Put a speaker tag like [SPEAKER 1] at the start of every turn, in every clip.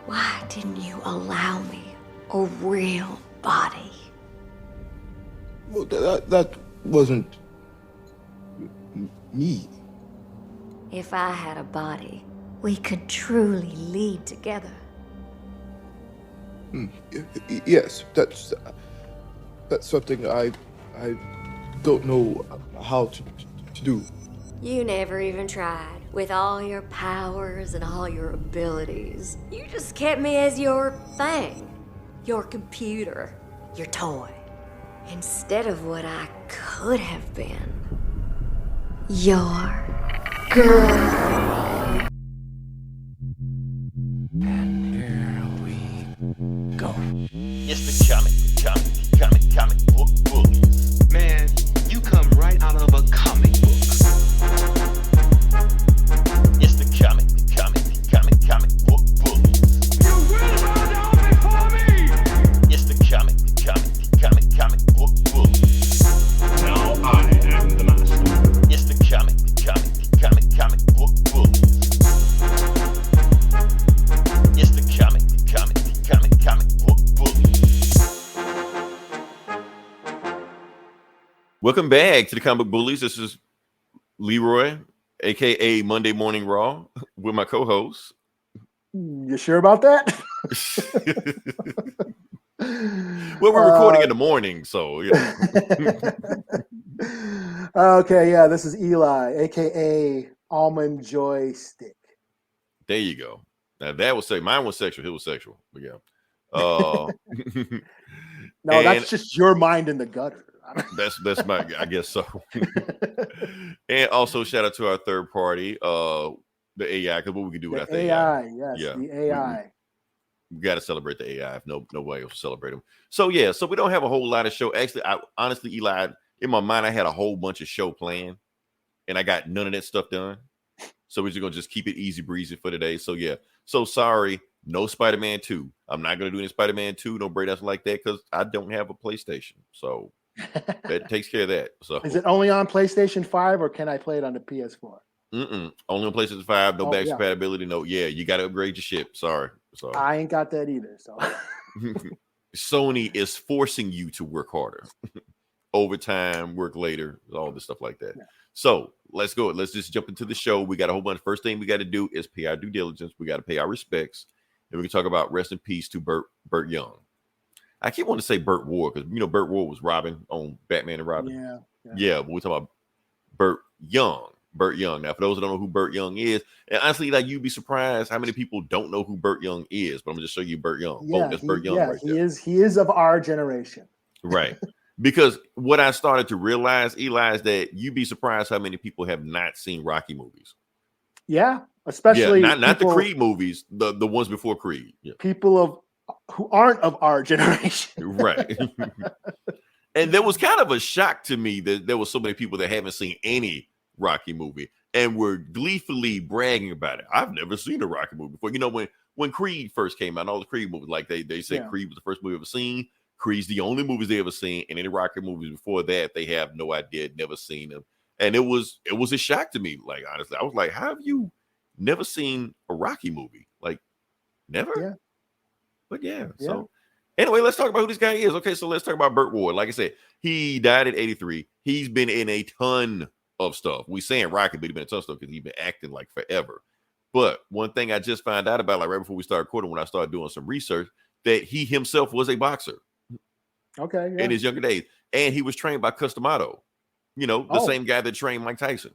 [SPEAKER 1] Why didn't you allow me a real body?
[SPEAKER 2] Well, that wasn't me.
[SPEAKER 1] If I had a body, we could truly lead together.
[SPEAKER 2] Yes, that's something I don't know how to do.
[SPEAKER 1] You never even tried. With all your powers and all your abilities, you just kept me as your thing, your computer, your toy, instead of what I could have been. Your girl.
[SPEAKER 3] And here we go.
[SPEAKER 4] It's the comic book bullies.
[SPEAKER 3] Man, you come right out of a comic book.
[SPEAKER 4] It's the comic book bullies.
[SPEAKER 3] You will bow down before me!
[SPEAKER 4] It's the comic book bullies.
[SPEAKER 5] Now I am the master.
[SPEAKER 4] It's the comic book bullies. It's the comic book bullies. Welcome back to the Comic Book Bullies. This is Leroy, aka Monday Morning Raw, with my co-host.
[SPEAKER 6] You sure about that?
[SPEAKER 4] Well, we're recording in the morning, so yeah.
[SPEAKER 6] Okay, yeah, this is Eli, aka Almond Joy Stick.
[SPEAKER 4] There you go. Now that was mine was sexual. It was sexual, but yeah.
[SPEAKER 6] No, that's just your mind in the gutter.
[SPEAKER 4] That's my, I guess so. And also shout out to our third party, the AI, because what we can do without the AI.
[SPEAKER 6] Yes,
[SPEAKER 4] Yeah.
[SPEAKER 6] the AI.
[SPEAKER 4] We got to celebrate the AI if nobody else will celebrate them. So yeah, so we don't have a whole lot of show. Actually, honestly, Eli, in my mind, I had a whole bunch of show planned, and I got none of that stuff done. So we're just gonna keep it easy breezy for today. So yeah, so sorry, no Spider-Man 2. I'm not gonna do any Spider-Man 2, no breakdowns like that, because I don't have a PlayStation. So that takes care of that. So
[SPEAKER 6] Is it only on PlayStation 5 or can I play it on the PS4?
[SPEAKER 4] only on PlayStation 5, no back compatibility. No, yeah, you got to upgrade your ship. Sorry.
[SPEAKER 6] I ain't got that either. So
[SPEAKER 4] Sony is forcing you to work harder, overtime, work later, all this stuff like that. Yeah. So let's go. Let's just jump into the show. We got a whole bunch. First thing we got to do is pay our due diligence. We got to pay our respects, and we can talk about rest in peace to Burt Young. I keep wanting to say Burt Ward because Burt Ward was Robin on Batman and Robin. Yeah, but we're talking about Burt Young. Burt Young. Now, for those that don't know who Burt Young is, and honestly, like you'd be surprised how many people don't know who Burt Young is. But I'm gonna just show you Burt Young.
[SPEAKER 6] Yeah,
[SPEAKER 4] that's Burt Young right there.
[SPEAKER 6] He is of our generation.
[SPEAKER 4] Right. Because what I started to realize, Eli, is that you'd be surprised how many people have not seen Rocky movies.
[SPEAKER 6] Yeah, especially
[SPEAKER 4] not the Creed movies, the ones before Creed. Yeah.
[SPEAKER 6] People who aren't of our generation.
[SPEAKER 4] Right. And there was kind of a shock to me that there was so many people that haven't seen any Rocky movie and were gleefully bragging about it. I've never seen a Rocky movie before. When Creed first came out, all the Creed movies, like they said Creed was the first movie ever seen. Creed's the only movies they ever seen, and any Rocky movies before that, they have no idea, never seen them. And it was a shock to me. Like, honestly, I was like, how have you never seen a Rocky movie? Like, never?
[SPEAKER 6] Yeah.
[SPEAKER 4] But yeah. So anyway, let's talk about who this guy is. Okay, so let's talk about Burt Ward. Like I said, he died at 83. He's been in a ton of stuff. We saying Rocky, but he's been in a ton of stuff because he's been acting like forever. But one thing I just found out about, like right before we started recording, when I started doing some research, that he himself was a boxer.
[SPEAKER 6] Okay. Yeah.
[SPEAKER 4] In his younger days. And he was trained by Customato, the same guy that trained Mike Tyson.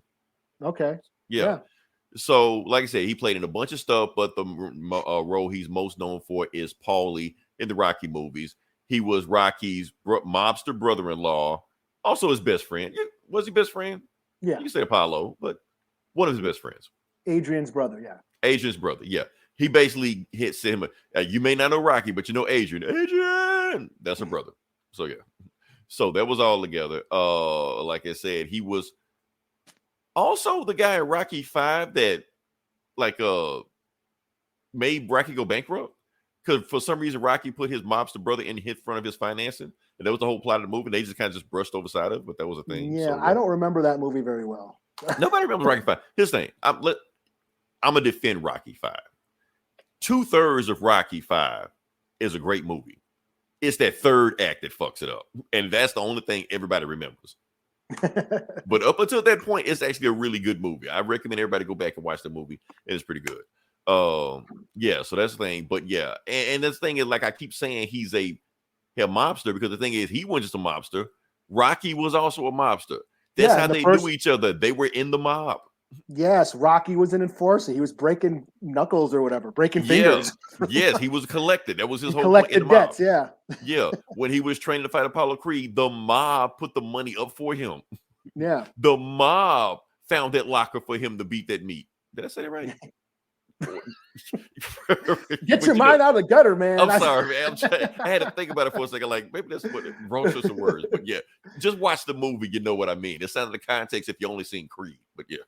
[SPEAKER 6] Okay.
[SPEAKER 4] Yeah. So, like I said, he played in a bunch of stuff, but the role he's most known for is Paulie in the Rocky movies. He was Rocky's mobster brother-in-law, also his best friend. Was he best friend?
[SPEAKER 6] Yeah.
[SPEAKER 4] You say Apollo, but one of his best friends.
[SPEAKER 6] Adrian's brother, yeah.
[SPEAKER 4] Adrian's brother, yeah. He basically said him, you may not know Rocky, but you know Adrian. Adrian! That's her brother. So, yeah. So, that was all together. Like I said, he was also the guy in Rocky 5 that, made Rocky go bankrupt. Because for some reason, Rocky put his mobster brother in front of his financing. And that was the whole plot of the movie. They just kind of brushed over side of it, but that was a thing.
[SPEAKER 6] Yeah,
[SPEAKER 4] so,
[SPEAKER 6] I don't remember that movie very well.
[SPEAKER 4] Nobody remembers Rocky 5. Here's the thing. I'm going to defend Rocky 5. 2/3 of Rocky 5 is a great movie. It's that third act that fucks it up. And that's the only thing everybody remembers. But up until that point, it's actually a really good movie. I recommend everybody go back and watch the movie. It's pretty good. Yeah, so that's the thing. But yeah, and this thing is, like I keep saying, he's a mobster, because the thing is, he wasn't just a mobster. Rocky was also a mobster. That's how they knew each other. They were in the mob.
[SPEAKER 6] Yes, Rocky was an enforcer. He was breaking knuckles or whatever, breaking fingers.
[SPEAKER 4] Yes, he was collected. That was his whole
[SPEAKER 6] collected
[SPEAKER 4] point in the mob.
[SPEAKER 6] debts. Yeah.
[SPEAKER 4] Yeah, when he was training to fight Apollo Creed, the mob put the money up for him.
[SPEAKER 6] Yeah.
[SPEAKER 4] The mob found that locker for him to beat that meat. Did I say that right?
[SPEAKER 6] Get your mind out of the gutter, man.
[SPEAKER 4] I'm sorry, man. I had to think about it for a second. Like, maybe that's what wrong choice of words. But yeah, just watch the movie. You know what I mean. It's out of the context if you only seen Creed. But yeah.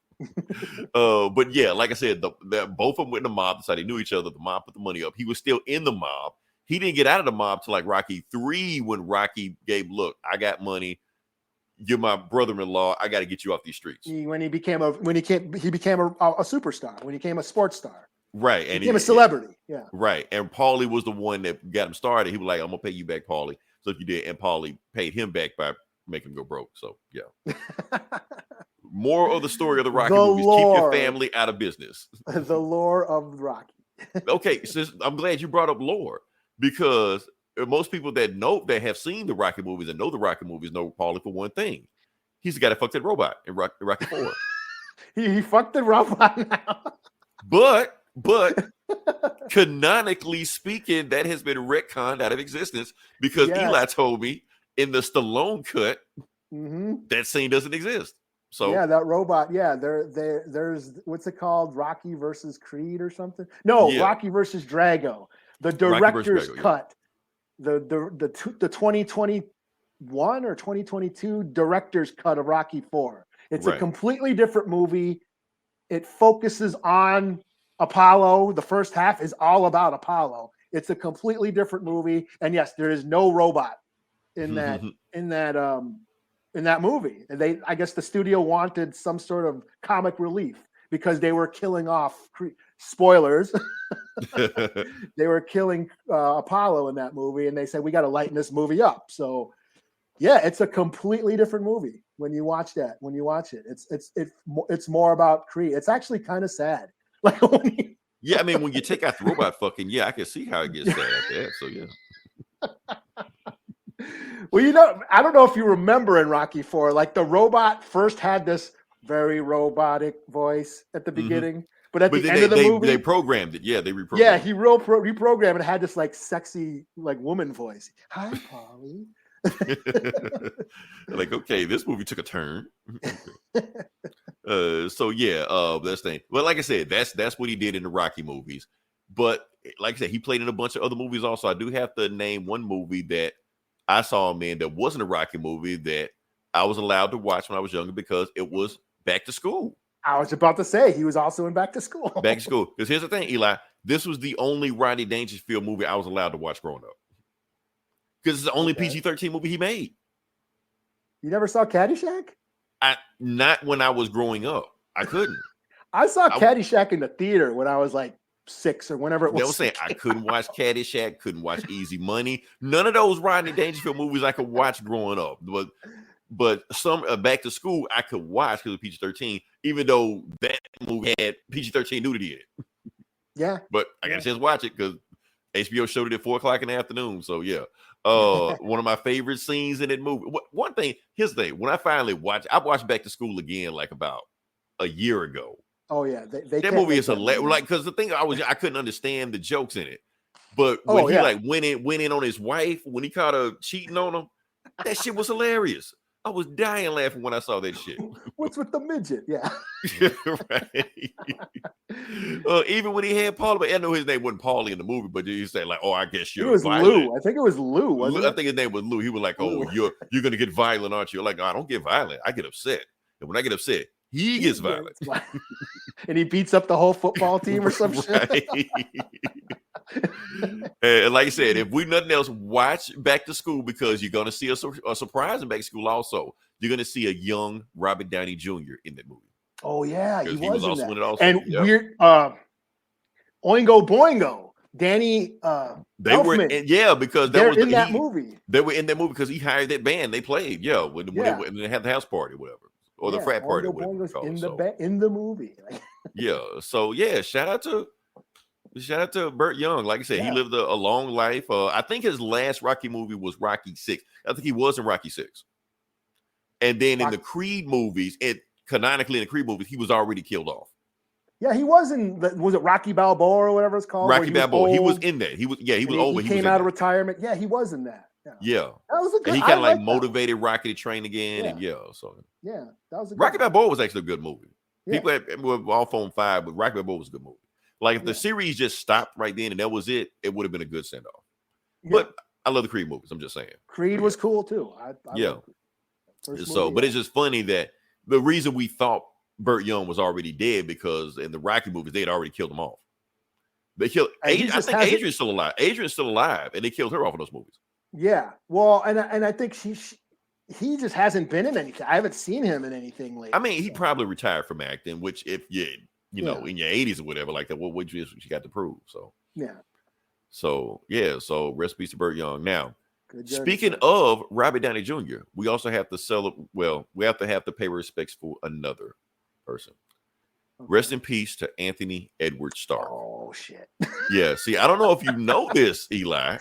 [SPEAKER 4] But yeah, like I said, both of them went in the mob. That's how they knew each other. The mob put the money up. He was still in the mob. He didn't get out of the mob till like Rocky 3, when Rocky gave, look, I got money. You're my brother-in-law. I got to get you off these streets.
[SPEAKER 6] When he became a superstar. When he became a sports star.
[SPEAKER 4] Right. And
[SPEAKER 6] he became a celebrity. Yeah.
[SPEAKER 4] Right. And Paulie was the one that got him started. He was like, I'm gonna pay you back, Paulie. So if you did, and Paulie paid him back by making him go broke. So yeah. More of the story of the Rocky movies. Keep your family out of business.
[SPEAKER 6] The lore of Rocky.
[SPEAKER 4] Okay, sis, I'm glad you brought up lore, because most people that have seen the Rocky movies and know the Rocky movies know Paulie for one thing. He's the guy that fucked that robot in Rocky 4.
[SPEAKER 6] he fucked the robot now.
[SPEAKER 4] But canonically speaking, that has been retconned out of existence, because Eli told me in the Stallone cut, that scene doesn't exist. So
[SPEAKER 6] yeah, that robot. Yeah, there's what's it called? Rocky versus Creed or something? No, yeah. Rocky versus Drago. The director's cut. The 2021 or 2022 director's cut of Rocky 4. It's a completely different movie. It focuses on Apollo. The first half is all about Apollo. It's a completely different movie. And yes, there is no robot in that movie. And I guess the studio wanted some sort of comic relief, because they were killing off spoilers. They were killing Apollo in that movie, and they said, we got to lighten this movie up. So yeah, it's a completely different movie when you watch it. It's more about Creed. It's actually kind of sad. Like
[SPEAKER 4] yeah, I mean, when you take out the robot fucking, yeah, I can see how it gets sad after that. So yeah.
[SPEAKER 6] Well, I don't know if you remember in Rocky 4, like the robot first had this very robotic voice at the beginning, but at the end of the movie,
[SPEAKER 4] they programmed it. Yeah, they reprogrammed.
[SPEAKER 6] Yeah, he reprogrammed it. Had this like sexy, like woman voice. Hi, Polly.
[SPEAKER 4] Like, okay, this movie took a turn. So yeah, that's the thing. But like I said, that's what he did in the Rocky movies. But like I said, he played in a bunch of other movies also. I do have to name one movie that I saw him in that wasn't a Rocky movie that I was allowed to watch when I was younger, because it was Back to School.
[SPEAKER 6] I was about to say he was also in Back to School.
[SPEAKER 4] Back to School. Because here's the thing, Eli, this was the only Rodney Dangerfield movie I was allowed to watch growing up. Because it's the only PG-13 movie he made.
[SPEAKER 6] You never saw Caddyshack?
[SPEAKER 4] Not when I was growing up. I couldn't.
[SPEAKER 6] I saw Caddyshack in the theater when I was like 6 or whenever it was.
[SPEAKER 4] They were saying I couldn't watch Caddyshack, couldn't watch Easy Money. None of those Rodney Dangerfield movies I could watch growing up. But some Back to School I could watch because of PG-13, even though that movie had PG-13 nudity in it.
[SPEAKER 6] Yeah.
[SPEAKER 4] But I got a chance to watch it because HBO showed it at 4:00 in the afternoon. So yeah. One of my favorite scenes in that movie. One thing, here's the thing. When I finally watched Back to School again like about a year ago.
[SPEAKER 6] Oh yeah,
[SPEAKER 4] that movie is hilarious. Like, because the thing I couldn't understand the jokes in it, but when he like went in on his wife when he caught her cheating on him, that shit was hilarious. I was dying laughing when I saw that shit.
[SPEAKER 6] What's with the midget? Yeah.
[SPEAKER 4] Right. Even when he had Paulie, I know his name wasn't Paulie in the movie, but he said like, "Oh, I guess you're."
[SPEAKER 6] It was
[SPEAKER 4] violent.
[SPEAKER 6] Lou. I think it was Lou. Wasn't it?
[SPEAKER 4] I think his name was Lou. He was like, "Oh, you're gonna get violent, aren't you?" Like, no, I don't get violent. I get upset, and when I get upset, he gets violent,
[SPEAKER 6] and he beats up the whole football team or some shit.
[SPEAKER 4] And like I said, if we nothing else, watch Back to School, because you're gonna see a surprise in Back to School. Also, you're gonna see a young Robert Downey Jr. in that movie.
[SPEAKER 6] Oh yeah, he was
[SPEAKER 4] also
[SPEAKER 6] in
[SPEAKER 4] it. Also,
[SPEAKER 6] and weird Oingo Boingo Danny
[SPEAKER 4] They were
[SPEAKER 6] Elfman.
[SPEAKER 4] because
[SPEAKER 6] They're in that movie.
[SPEAKER 4] They were in that movie because he hired that band. They played when they had the house party, or whatever, or the frat party, or whatever it's called.
[SPEAKER 6] In the movie.
[SPEAKER 4] Yeah. So yeah, shout out to Burt Young. Like I said, he lived a long life. I think his last Rocky movie was Rocky 6. I think he was in Rocky 6. And then in the Creed movies, canonically in the Creed movies, he was already killed off.
[SPEAKER 6] Yeah, he was was it Rocky Balboa or whatever it's called?
[SPEAKER 4] Rocky Balboa. He was in that. He was old.
[SPEAKER 6] He came out of retirement. Yeah, he was in that.
[SPEAKER 4] Yeah.
[SPEAKER 6] That was a good.
[SPEAKER 4] And he kind of like motivated Rocky to train again. And that
[SPEAKER 6] was a good
[SPEAKER 4] Rocky Balboa was actually a good movie. People were off on 5, but Rocky Balboa was a good movie. Like if the series just stopped right then and that was it, it would have been a good send off. But I love the Creed movies. I'm just saying.
[SPEAKER 6] Creed was cool too.
[SPEAKER 4] But it's just funny that the reason we thought Burt Young was already dead because in the Rocky movies they had already killed him off. They killed. I think Adrian's still alive. Adrian's still alive, and they killed her off in those movies. Yeah,
[SPEAKER 6] well, and I think he just hasn't been in anything. I haven't seen him in anything lately.
[SPEAKER 4] I mean, he probably retired from acting, which if you know in your 80s or whatever like that, what you got to prove? So so rest in peace to Burt Young. Now, speaking of Robert Downey Jr., we also have to we have to pay respects for another person. Okay. Rest in peace to Anthony Edward Stark.
[SPEAKER 6] Oh shit.
[SPEAKER 4] Yeah. See, I don't know if you know this, Eli.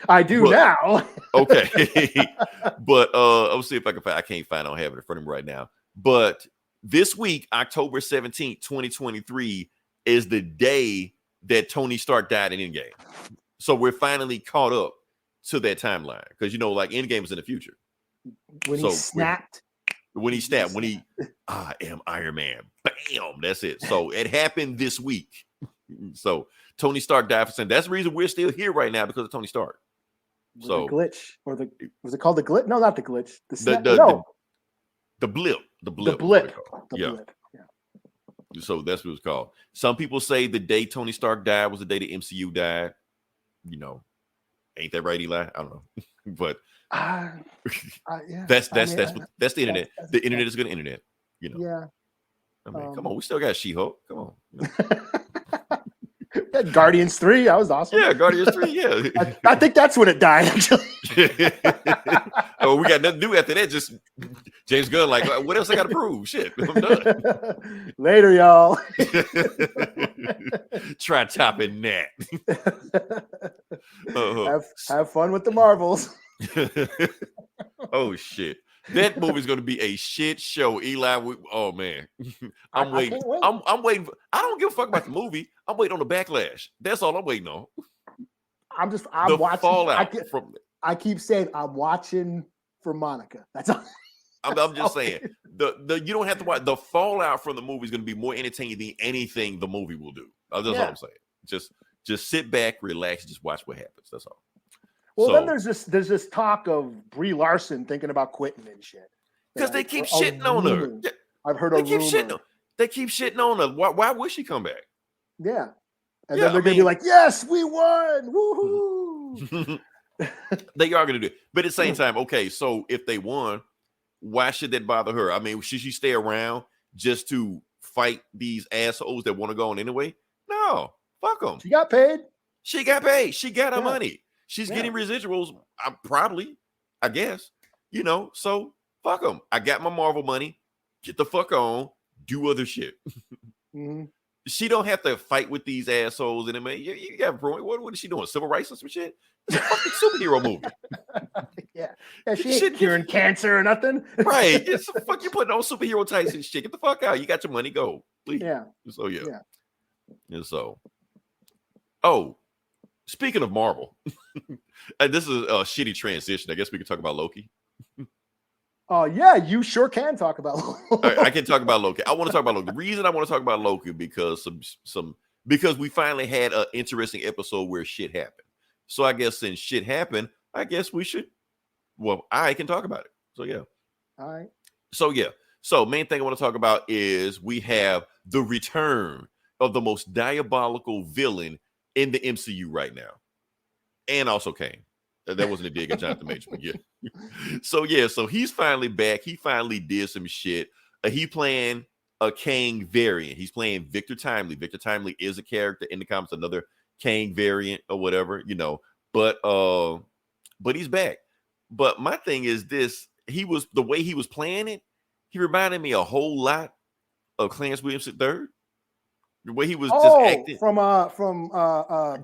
[SPEAKER 6] I do now.
[SPEAKER 4] Okay. But I'll see if I can find. I can't find. I don't have it in front of me right now. But this week, October 17th, 2023, is the day that Tony Stark died in Endgame. So we're finally caught up to that timeline because like Endgame was in the future.
[SPEAKER 6] When he snapped.
[SPEAKER 4] I am Iron Man. Bam, that's it. So it happened this week. So Tony Stark died for sin. That's the reason we're still here right now because of Tony Stark.
[SPEAKER 6] The glitch was it called the glitch? No, not the glitch.
[SPEAKER 4] The blip.
[SPEAKER 6] The blip.
[SPEAKER 4] Yeah. So that's what it's called. Some people say the day Tony Stark died was the day the MCU died. Ain't that right, Eli? I don't know, but that's the internet. The internet is good internet.
[SPEAKER 6] Yeah.
[SPEAKER 4] I mean, come on, we still got She-Hulk. Come on.
[SPEAKER 6] Guardians 3, that was awesome.
[SPEAKER 4] Yeah, Guardians 3. Yeah,
[SPEAKER 6] I think that's when it died. Actually.
[SPEAKER 4] Oh, we got nothing to do after that. Just James Gunn, like, what else I got to prove? Shit, I'm done.
[SPEAKER 6] Later, y'all.
[SPEAKER 4] Try topping that.
[SPEAKER 6] Have fun with the Marvels.
[SPEAKER 4] Oh shit. That movie's going to be a shit show, Eli. Oh man, I'm waiting. I'm waiting. I don't give a fuck about the movie. I'm waiting on the backlash. That's all I'm waiting on.
[SPEAKER 6] I'm watching.
[SPEAKER 4] Fallout from it.
[SPEAKER 6] I keep saying I'm watching for Monica. That's all.
[SPEAKER 4] I'm just saying you don't have to watch. The fallout from the movie is going to be more entertaining than anything the movie will do. That's all I'm saying. Just sit back, relax, just watch what happens. That's all.
[SPEAKER 6] Well, then there's this talk of Brie Larson thinking about quitting and shit.
[SPEAKER 4] Because they keep shitting on her.
[SPEAKER 6] I've heard a rumor.
[SPEAKER 4] They keep shitting on her. Why would she come back?
[SPEAKER 6] Yeah. And then they're going to be like, yes, we won. Woohoo.
[SPEAKER 4] They are going to do it. But at the same time, okay, so if they won, why should that bother her? I mean, should she stay around just to fight these assholes that want to go on anyway? No. Fuck them.
[SPEAKER 6] She got paid.
[SPEAKER 4] She got her money. She's getting residuals, probably, I guess, so fuck them. I got my Marvel money. Get the fuck on. Do other shit. Mm-hmm. She don't have to fight with these assholes. And you got what is she doing? Civil rights or some shit? It's a fucking superhero movie.
[SPEAKER 6] Yeah, she ain't curing cancer or nothing.
[SPEAKER 4] Right. It's fuck you putting on superhero types and shit. Get the fuck out. You got your money. Go. Please.
[SPEAKER 6] Yeah.
[SPEAKER 4] So, yeah. And so, oh, speaking of Marvel, and this is a shitty transition. I guess we can talk about Loki.
[SPEAKER 6] Yeah, you sure can talk about Loki.
[SPEAKER 4] I can talk about Loki. I want to talk about Loki. The reason I want to talk about Loki because because we finally had an interesting episode where shit happened. So I guess since shit happened, I guess we should. Well, I can talk about it. So yeah.
[SPEAKER 6] All right.
[SPEAKER 4] So yeah. So main thing I want to talk about is we have the return of the most diabolical villain in the MCU right now, and also Kang. That wasn't a dig at Jonathan Major, but yeah. So he's finally back. He finally did some shit. He playing a Kang variant. He's playing Victor Timely. Victor Timely is a character in the comics, another Kang variant or whatever, but he's back. But my thing is this, the way he was playing it, he reminded me a whole lot of Clarence Williams III. The way he was just acting
[SPEAKER 6] from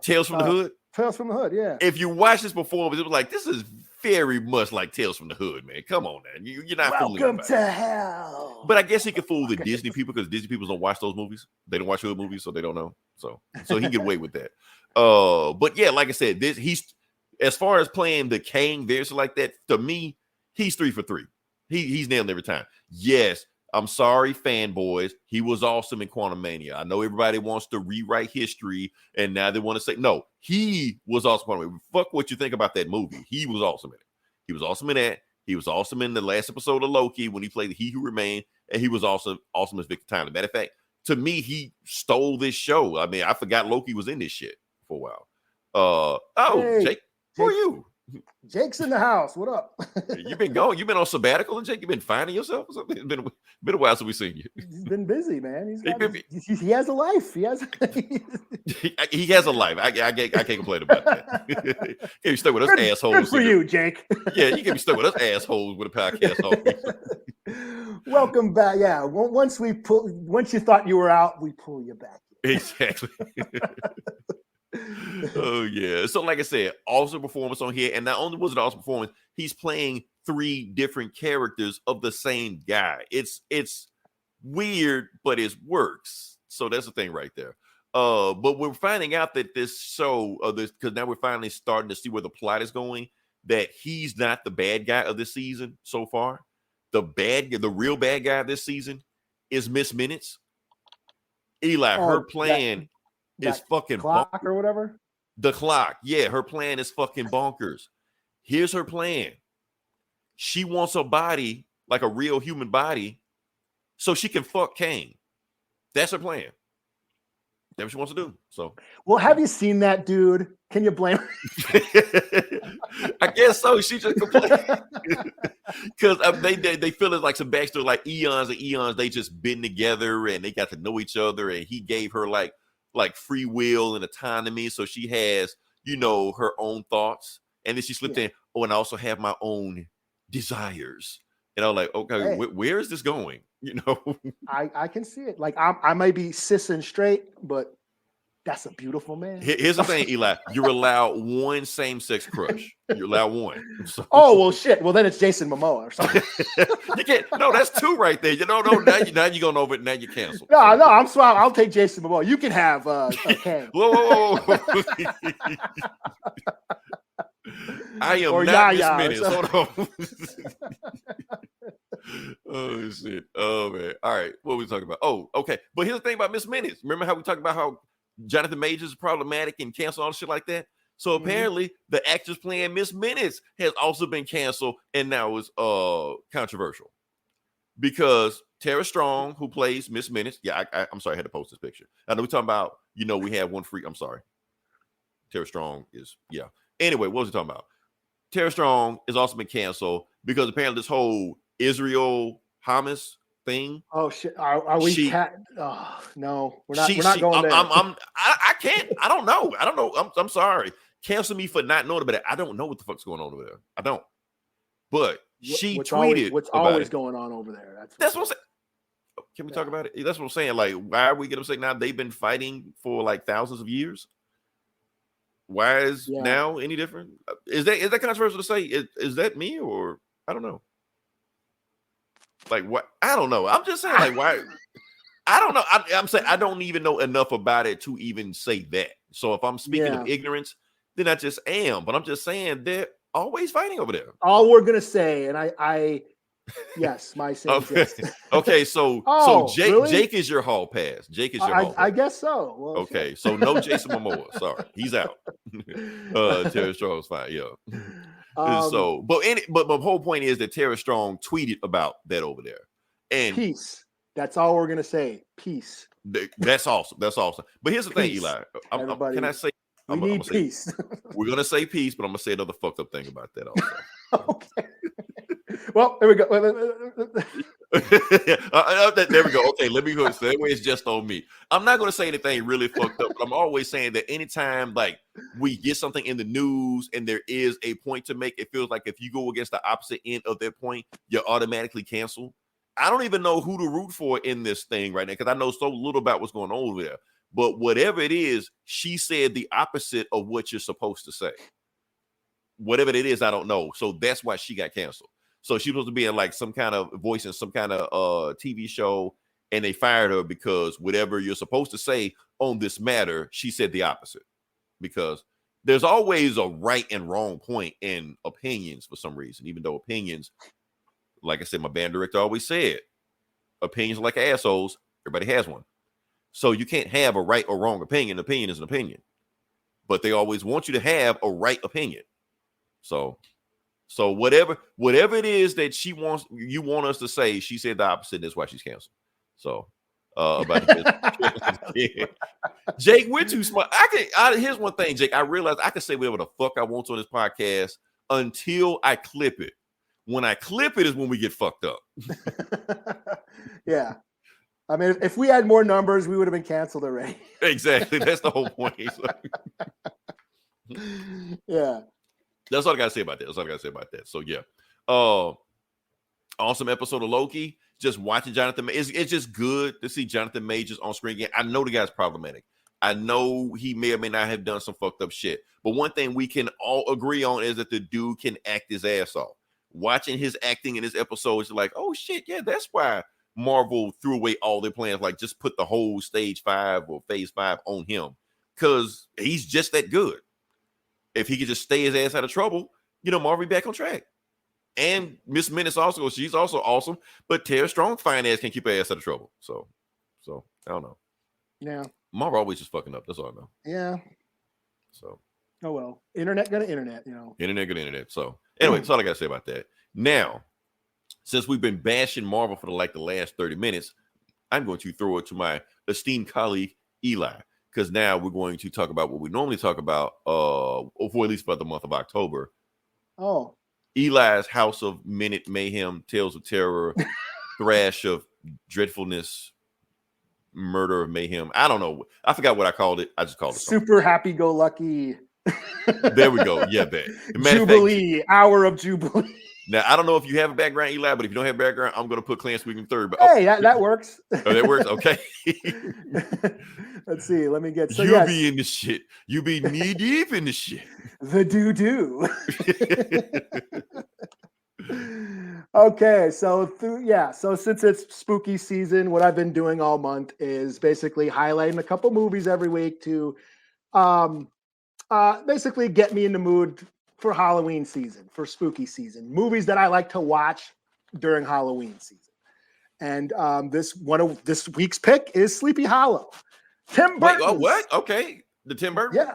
[SPEAKER 4] Tales from the Hood.
[SPEAKER 6] Tales from the Hood, yeah.
[SPEAKER 4] If you watch this performance, it was like, this is very much like Tales from the Hood, man. Come on, man. You're not fooling
[SPEAKER 6] Welcome to hell.
[SPEAKER 4] But I guess he could fool the Disney people because Disney people don't watch those movies. They don't watch Hood movies, so they don't know. So he can get away with that. But yeah, like I said, he's as far as playing the Kang version like that, to me, he's 3 for 3. He's nailed every time. Yes, I'm sorry, fanboys. He was awesome in Quantumania. I know everybody wants to rewrite history, and now they want to say, no, he was awesome in Quantumania. Fuck what you think about that movie. He was awesome in it. He was awesome in that. He was awesome in the last episode of Loki when he played He Who Remained, and he was awesome as Victor Timely. Matter of fact, to me, he stole this show. I mean, I forgot Loki was in this shit for a while. Hey, Jake, who are you?
[SPEAKER 6] Jake's in the house. What up?
[SPEAKER 4] You've been on sabbatical, Jake? You've been finding yourself or something? It's been a while since we've seen you.
[SPEAKER 6] He's been busy, man. He has a life. He has
[SPEAKER 4] a life. I can't complain about that. Can you stay with us assholes?
[SPEAKER 6] Good for you, Jake.
[SPEAKER 4] Yeah, you can be stuck with us assholes with a podcast home.
[SPEAKER 6] Welcome back. Yeah, once you thought you were out, we pull you back.
[SPEAKER 4] Exactly. Oh yeah. So like I said, awesome performance on here. And not only was it awesome performance, he's playing 3 different characters of the same guy. It's weird, but it works. So that's the thing right there. But we're finding out that this show because now we're finally starting to see where the plot is going, that he's not the bad guy of this season so far. The real bad guy of this season is Miss Minutes. Eli, her plan is fucking
[SPEAKER 6] clock or whatever.
[SPEAKER 4] The clock, yeah, her plan is fucking bonkers. Here's her plan. She wants a body, like a real human body, so she can fuck Kang. That's her plan. That's what she wants to do. So,
[SPEAKER 6] well, have you seen that, dude? Can you blame her?
[SPEAKER 4] I guess so. She just complained because they feel it's like some backstory, like eons and eons. They just been together and they got to know each other, and he gave her like free will and autonomy, so she has her own thoughts, and then she slipped in, and I also have my own desires, and I'm like, okay, where is this going?
[SPEAKER 6] I can see it. Like I might be cis and straight, but that's a beautiful man.
[SPEAKER 4] Here's the thing, Eli, you're allowed one same-sex crush. You're allowed one. So.
[SPEAKER 6] Oh well, shit. Well, then it's Jason Momoa or something.
[SPEAKER 4] You can't. No, that's 2 right there. No. Now you're going over it. Now you're canceled.
[SPEAKER 6] No, I'm sorry. I'll take Jason Momoa. You can have Kang.
[SPEAKER 4] Whoa. I am or not Miss Minutes. Hold on. Oh shit. Oh man. All right. What were we talking about? Oh, okay. But here's the thing about Miss Minutes. Remember how we talked about how Jonathan Majors is problematic and canceled all shit like that? So apparently the actress playing Miss Minutes has also been canceled and now is controversial because Tara Strong, who plays Miss Minutes, I'm sorry, I had to post this picture. I know we're talking about, we have one free. I'm sorry. Tara Strong is, Anyway, what was he talking about? Tara Strong has also been canceled because apparently this whole Israel Hamas thing.
[SPEAKER 6] Oh shit! Are we? No, we're not going there.
[SPEAKER 4] I can't. I don't know. I'm sorry. Cancel me for not knowing about it. I don't know what the fuck's going on over there. I don't. But she tweeted
[SPEAKER 6] what's always going on over there.
[SPEAKER 4] That's what I'm saying. Can we talk about it? That's what I'm saying. Like, why are we getting upset now? They've been fighting for like thousands of years. Why is now any different? Is that controversial to say? Is that me or I don't know? Like what? I don't know. I'm just saying, like, why? I don't know. I'm saying I don't even know enough about it to even say that. So if I'm speaking of ignorance, then I just am. But I'm just saying they're always fighting over there.
[SPEAKER 6] All we're gonna say, and I yes, my same.
[SPEAKER 4] Okay, so Jake is your hall pass. Jake is your hall pass.
[SPEAKER 6] I guess so. Well,
[SPEAKER 4] okay, so no Jason Momoa. Sorry, he's out. Tara Strong's fine. Yeah. But my whole point is that Tara Strong tweeted about that over there. And
[SPEAKER 6] peace. That's all we're gonna say. Peace.
[SPEAKER 4] That's awesome. That's awesome. But here's the thing, Eli. Can I say?
[SPEAKER 6] We need peace.
[SPEAKER 4] We're gonna say peace, but I'm gonna say another fucked up thing about that also.
[SPEAKER 6] Okay. Well, there we go.
[SPEAKER 4] There we go. Okay, let me go. So that way it's just on me. I'm not going to say anything really fucked up, but I'm always saying that anytime like we get something in the news and there is a point to make, it feels like if you go against the opposite end of that point, you're automatically canceled. I don't even know who to root for in this thing right now because I know so little about what's going on over there. But whatever it is, she said the opposite of what you're supposed to say. Whatever it is, I don't know. So that's why she got canceled. So she was supposed to be in like some kind of voice in some kind of TV show, and they fired her because whatever you're supposed to say on this matter, she said the opposite. Because there's always a right and wrong point in opinions for some reason, even though opinions, like I said, my band director always said, opinions are like assholes. Everybody has one. So you can't have a right or wrong opinion. Opinion is an opinion. But they always want you to have a right opinion. So whatever it is that you want us to say, she said the opposite. And that's why she's canceled. So about yeah. Jake, we're too smart. Here's one thing, Jake. I realized I can say whatever the fuck I want on this podcast until I clip it. When I clip it is when we get fucked up.
[SPEAKER 6] Yeah. I mean, if we had more numbers, we would have been canceled already.
[SPEAKER 4] Exactly. That's the whole point.
[SPEAKER 6] Yeah.
[SPEAKER 4] That's all I gotta say about that. So yeah. Awesome episode of Loki. Just watching Jonathan. It's just good to see Jonathan Majors on screen again. I know the guy's problematic. I know he may or may not have done some fucked up shit. But one thing we can all agree on is that the dude can act his ass off. Watching his acting in this episode is like, oh shit, yeah, that's why Marvel threw away all their plans. Like, just put the whole stage 5 or phase 5 on him. Because he's just that good. If he could just stay his ass out of trouble, Marvel be back on track. And Miss Menace also, she's also awesome. But Tara Strong fine ass can keep her ass out of trouble. So I don't know.
[SPEAKER 6] Yeah.
[SPEAKER 4] Marvel always just fucking up. That's all I know.
[SPEAKER 6] Yeah.
[SPEAKER 4] So.
[SPEAKER 6] Oh well. Internet gonna internet,
[SPEAKER 4] Internet gonna internet. So anyway, that's all I gotta say about that. Now, since we've been bashing Marvel for the last 30 minutes, I'm going to throw it to my esteemed colleague Eli. Because now we're going to talk about what we normally talk about for at least about the month of October.
[SPEAKER 6] Oh.
[SPEAKER 4] Eli's House of Minute Mayhem, Tales of Terror, Thrash of Dreadfulness, Murder of Mayhem. I don't know. I forgot what I called it. I just called it something.
[SPEAKER 6] Super happy-go-lucky.
[SPEAKER 4] There we go. Yeah, that.
[SPEAKER 6] Jubilee. Hour of Jubilee.
[SPEAKER 4] Now, I don't know if you have a background, Eli, but if you don't have a background, I'm going to put Clarence Wiggum third. But,
[SPEAKER 6] hey, that works.
[SPEAKER 4] Oh, that works? Okay.
[SPEAKER 6] Let's see. Let me get... So,
[SPEAKER 4] you be in the shit. You be knee-deep in the shit.
[SPEAKER 6] The doo-doo. Okay, so since it's spooky season, what I've been doing all month is basically highlighting a couple movies every week to basically get me in the mood for Halloween season, for spooky season. Movies that I like to watch during Halloween season. And this week's pick is Sleepy Hollow. Tim Burton.
[SPEAKER 4] Oh, what? Okay. The Tim Burton?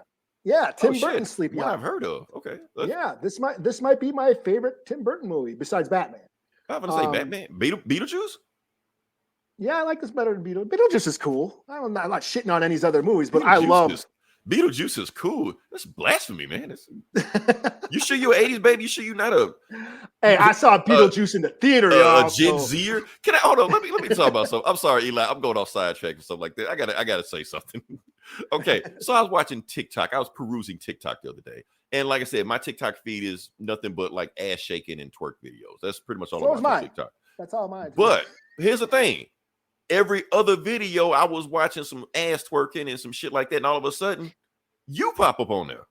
[SPEAKER 6] Yeah, Tim Burton's Sleepy Hollow.
[SPEAKER 4] I've heard of. Okay.
[SPEAKER 6] Yeah, this might be my favorite Tim Burton movie besides Batman.
[SPEAKER 4] I'm going to say Batman. Beetlejuice?
[SPEAKER 6] Yeah, I like this better than Beetlejuice. Beetlejuice is cool. I'm not shitting on any of these other movies, but I love...
[SPEAKER 4] Beetlejuice is cool. That's blasphemy, man. You sure you're 80s, baby? You sure you're not a...
[SPEAKER 6] Hey, I saw Beetlejuice in the theater, y'all.
[SPEAKER 4] A Gen Zer? Can I hold on? Let me talk about something. I'm sorry, Eli. I'm going off sidetrack and stuff like that. I gotta say something. Okay, so I was watching TikTok. I was perusing TikTok the other day, and like I said, my TikTok feed is nothing but like ass shaking and twerk videos. That's pretty much all about TikTok.
[SPEAKER 6] That's all mine.
[SPEAKER 4] But here's the thing: every other video, I was watching some ass twerking and some shit like that, and all of a sudden, you pop up on there.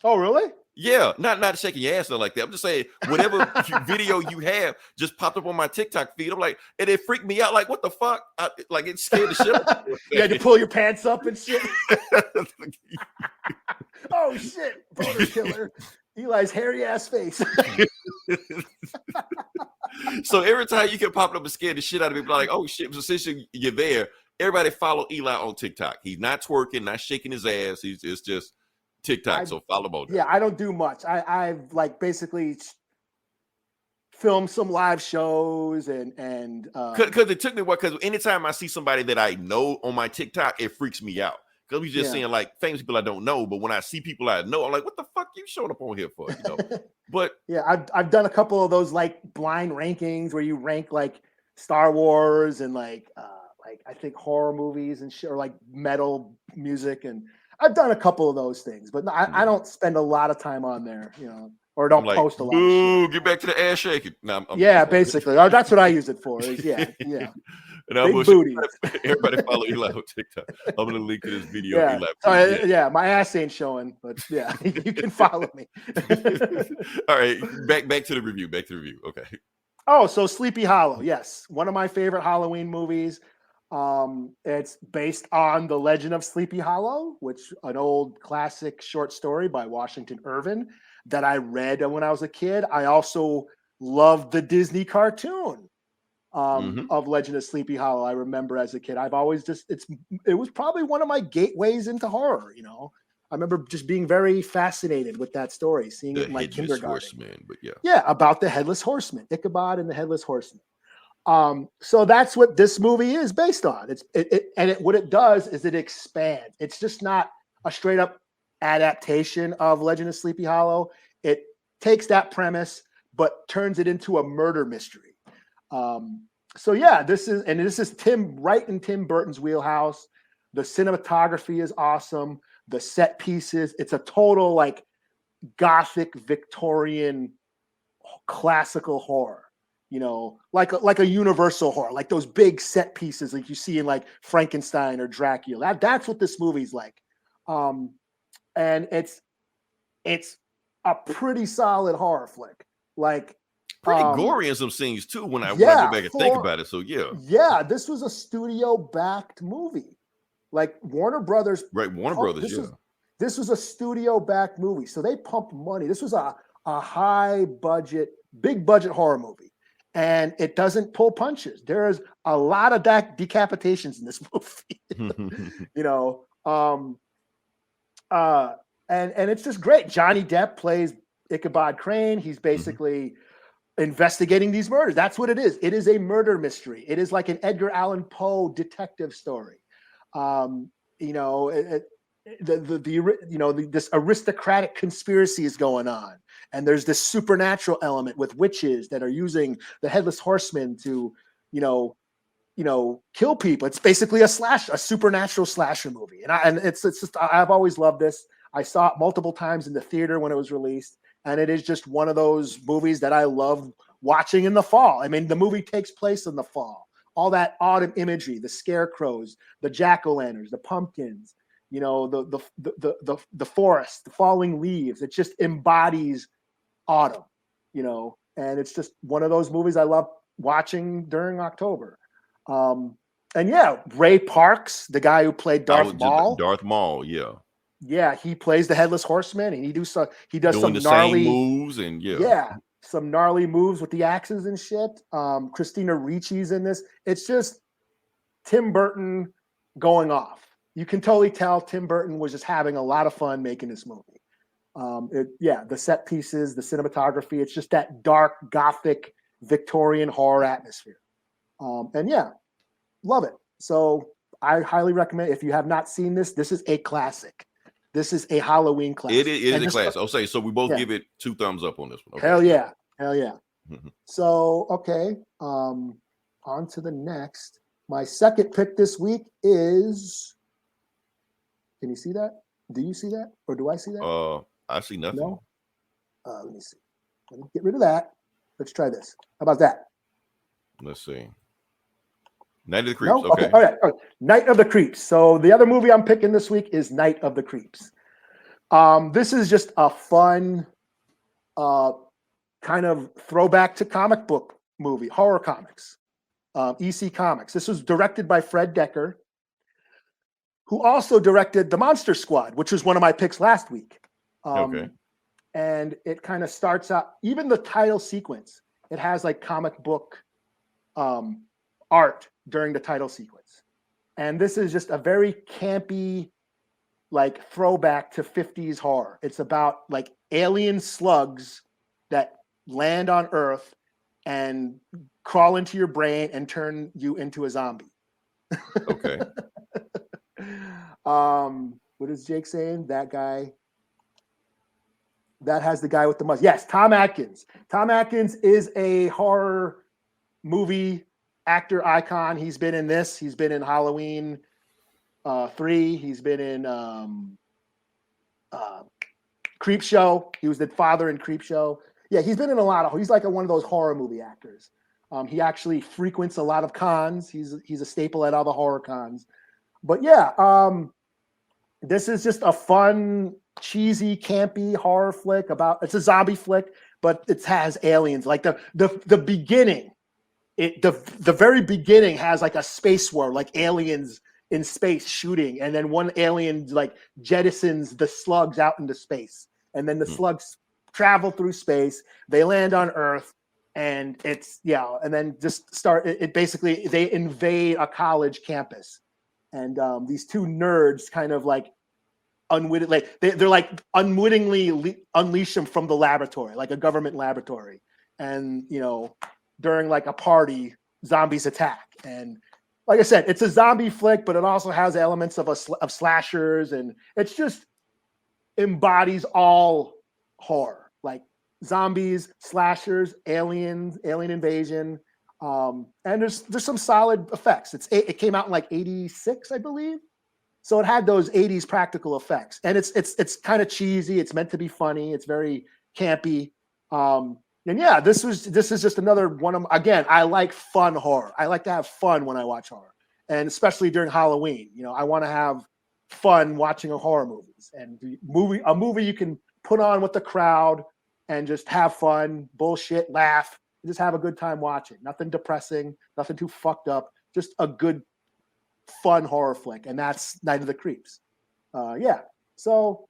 [SPEAKER 6] Oh, really?
[SPEAKER 4] Yeah, not shaking your ass like that. I'm just saying, whatever video you have just popped up on my TikTok feed. I'm like, and it freaked me out. Like, what the fuck? Like, it scared the shit out of me.
[SPEAKER 6] You had to pull your pants up and shit. Oh shit! Boner killer. Eli's hairy ass face.
[SPEAKER 4] So every time you can pop up and scare the shit out of me, like, oh shit! So since you're there, everybody follow Eli on TikTok. He's not twerking, not shaking his ass. It's just TikTok. So follow him on there.
[SPEAKER 6] Yeah, I don't do much. I've like basically filmed some live shows and
[SPEAKER 4] because it took me what, because anytime I see somebody that I know on my TikTok, it freaks me out. Because we just seeing like famous people I don't know, but when I see people I know, I'm like, what the fuck you showing up on here for? But
[SPEAKER 6] yeah, I've done a couple of those like blind rankings where you rank like Star Wars and like I think horror movies and shit, or like metal music, and I've done a couple of those things, but I don't spend a lot of time on there, or don't
[SPEAKER 4] I'm like,
[SPEAKER 6] post a lot of
[SPEAKER 4] boo,
[SPEAKER 6] shit.
[SPEAKER 4] get back to the ass shaking. No,
[SPEAKER 6] Yeah, basically. That's what I use it for. Is yeah.
[SPEAKER 4] And I
[SPEAKER 6] Big booties.
[SPEAKER 4] Everybody follow Eli on TikTok. I'm gonna link to this video.
[SPEAKER 6] Yeah.
[SPEAKER 4] Eli,
[SPEAKER 6] yeah, my ass ain't showing, but yeah, you can follow me.
[SPEAKER 4] All right, back to the review. Okay.
[SPEAKER 6] Oh, so Sleepy Hollow, yes, one of my favorite Halloween movies. It's based on The Legend of Sleepy Hollow, which an old classic short story by Washington Irving that I read when I was a kid. I also loved the Disney cartoon of Legend of Sleepy Hollow. I remember as a kid, I've always it was probably one of my gateways into horror. I remember just being very fascinated with that story, seeing it in my kindergarten.
[SPEAKER 4] Horseman, but
[SPEAKER 6] about the Headless Horseman, Ichabod and the Headless Horseman. So that's what this movie is based on. What it does is it expands. It's just not a straight up adaptation of Legend of Sleepy Hollow. It takes that premise but turns it into a murder mystery. So yeah, this is right in Tim Burton's wheelhouse. The cinematography is awesome. The set pieces, it's a total like gothic Victorian classical horror, like a universal horror, like those big set pieces like you see in like Frankenstein or Dracula. That's what this movie's like. And it's a pretty solid horror flick. Like
[SPEAKER 4] pretty gory in some scenes too when I go back and think about it. So yeah,
[SPEAKER 6] this was a studio-backed movie. Like Warner Brothers.
[SPEAKER 4] Right, Warner Brothers,
[SPEAKER 6] This was a studio-backed movie. So they pumped money. This was a high-budget, big-budget horror movie. And it doesn't pull punches. There's a lot of decapitations in this movie. And it's just great. Johnny Depp plays Ichabod Crane. He's basically investigating these murders. That's what it is. It is a murder mystery. It is like an Edgar Allan Poe detective story. This aristocratic conspiracy is going on, and there's this supernatural element with witches that are using the Headless Horseman to, kill people. It's basically a supernatural slasher movie, and it's just I've always loved this. I saw it multiple times in the theater when it was released, and it is just one of those movies that I love watching in the fall. I mean, the movie takes place in the fall. All that autumn imagery, the scarecrows, the jack-o'-lanterns, the pumpkins, the forest, the falling leaves. It just embodies autumn, and it's just one of those movies I love watching during October. And yeah, Ray Parks, the guy who played Darth Maul.
[SPEAKER 4] Darth Maul, yeah.
[SPEAKER 6] Yeah, he plays the Headless Horseman, and he does some
[SPEAKER 4] Doing the
[SPEAKER 6] gnarly
[SPEAKER 4] same moves, and
[SPEAKER 6] some gnarly moves with the axes and shit. Christina Ricci's in this. It's just Tim Burton going off. You can totally tell Tim Burton was just having a lot of fun making this movie. The set pieces, the cinematography, it's just that dark, gothic, Victorian horror atmosphere. And yeah, love it. So I highly recommend, if you have not seen this, this is a classic. This is a Halloween classic.
[SPEAKER 4] It is a classic. I'll say, so we both give it 2 thumbs up on this one. Okay.
[SPEAKER 6] Hell yeah. So, okay. On to the next. My second pick this week is, can you see that? Do you see that? Or do I see that?
[SPEAKER 4] I see nothing.
[SPEAKER 6] No? Let me see. Let me get rid of that. Let's try this. How about that?
[SPEAKER 4] Let's see. Night of the Creeps.
[SPEAKER 6] No? Okay. All right. Night of the Creeps. So the other movie I'm picking this week is Night of the Creeps. This is just a fun kind of throwback to comic book movie, horror comics, EC Comics. This was directed by Fred Decker, who also directed The Monster Squad, which was one of my picks last week. And it kind of starts out, even the title sequence, it has like comic book art during the title sequence. And this is just a very campy, like throwback to 50s horror. It's about like alien slugs that land on Earth and crawl into your brain and turn you into a zombie.
[SPEAKER 4] Okay.
[SPEAKER 6] What is Jake saying? That guy that has the guy with the mustache. Yes, Tom Atkins. Tom Atkins is a horror movie actor icon. He's been in this. He's been in Halloween 3. He's been in Creep Show. He was the father in Creep Show. Yeah, he's been in a lot of. He's like one of those horror movie actors. He actually frequents a lot of cons. He's a staple at all the horror cons. But yeah, this is just a fun, cheesy, campy horror flick it's a zombie flick, but it has aliens. Like the beginning, the very beginning has like a space war, like aliens in space shooting, and then one alien like jettisons the slugs out into space, and then the slugs travel through space. They land on Earth. And and then just start it basically they invade a college campus, and these two nerds kind of like unwittingly, like they're like unwittingly unleash them from the laboratory, like a government laboratory, and during like a party, zombies attack. And like I said, it's a zombie flick, but it also has elements of slashers, and it's just embodies all horror, like zombies, slashers, alien invasion, and there's some solid effects. It came out in like 86, I believe, so it had those 80s practical effects, and it's kind of cheesy. It's meant to be funny. It's very campy, and yeah, this is just another one of. Again, I like fun horror. I like to have fun when I watch horror, and especially during Halloween. I want to have fun watching horror movies, and a movie you can put on with the crowd and just have fun, bullshit, laugh, and just have a good time watching. Nothing depressing, nothing too fucked up, just a good, fun horror flick, and that's Night of the Creeps. So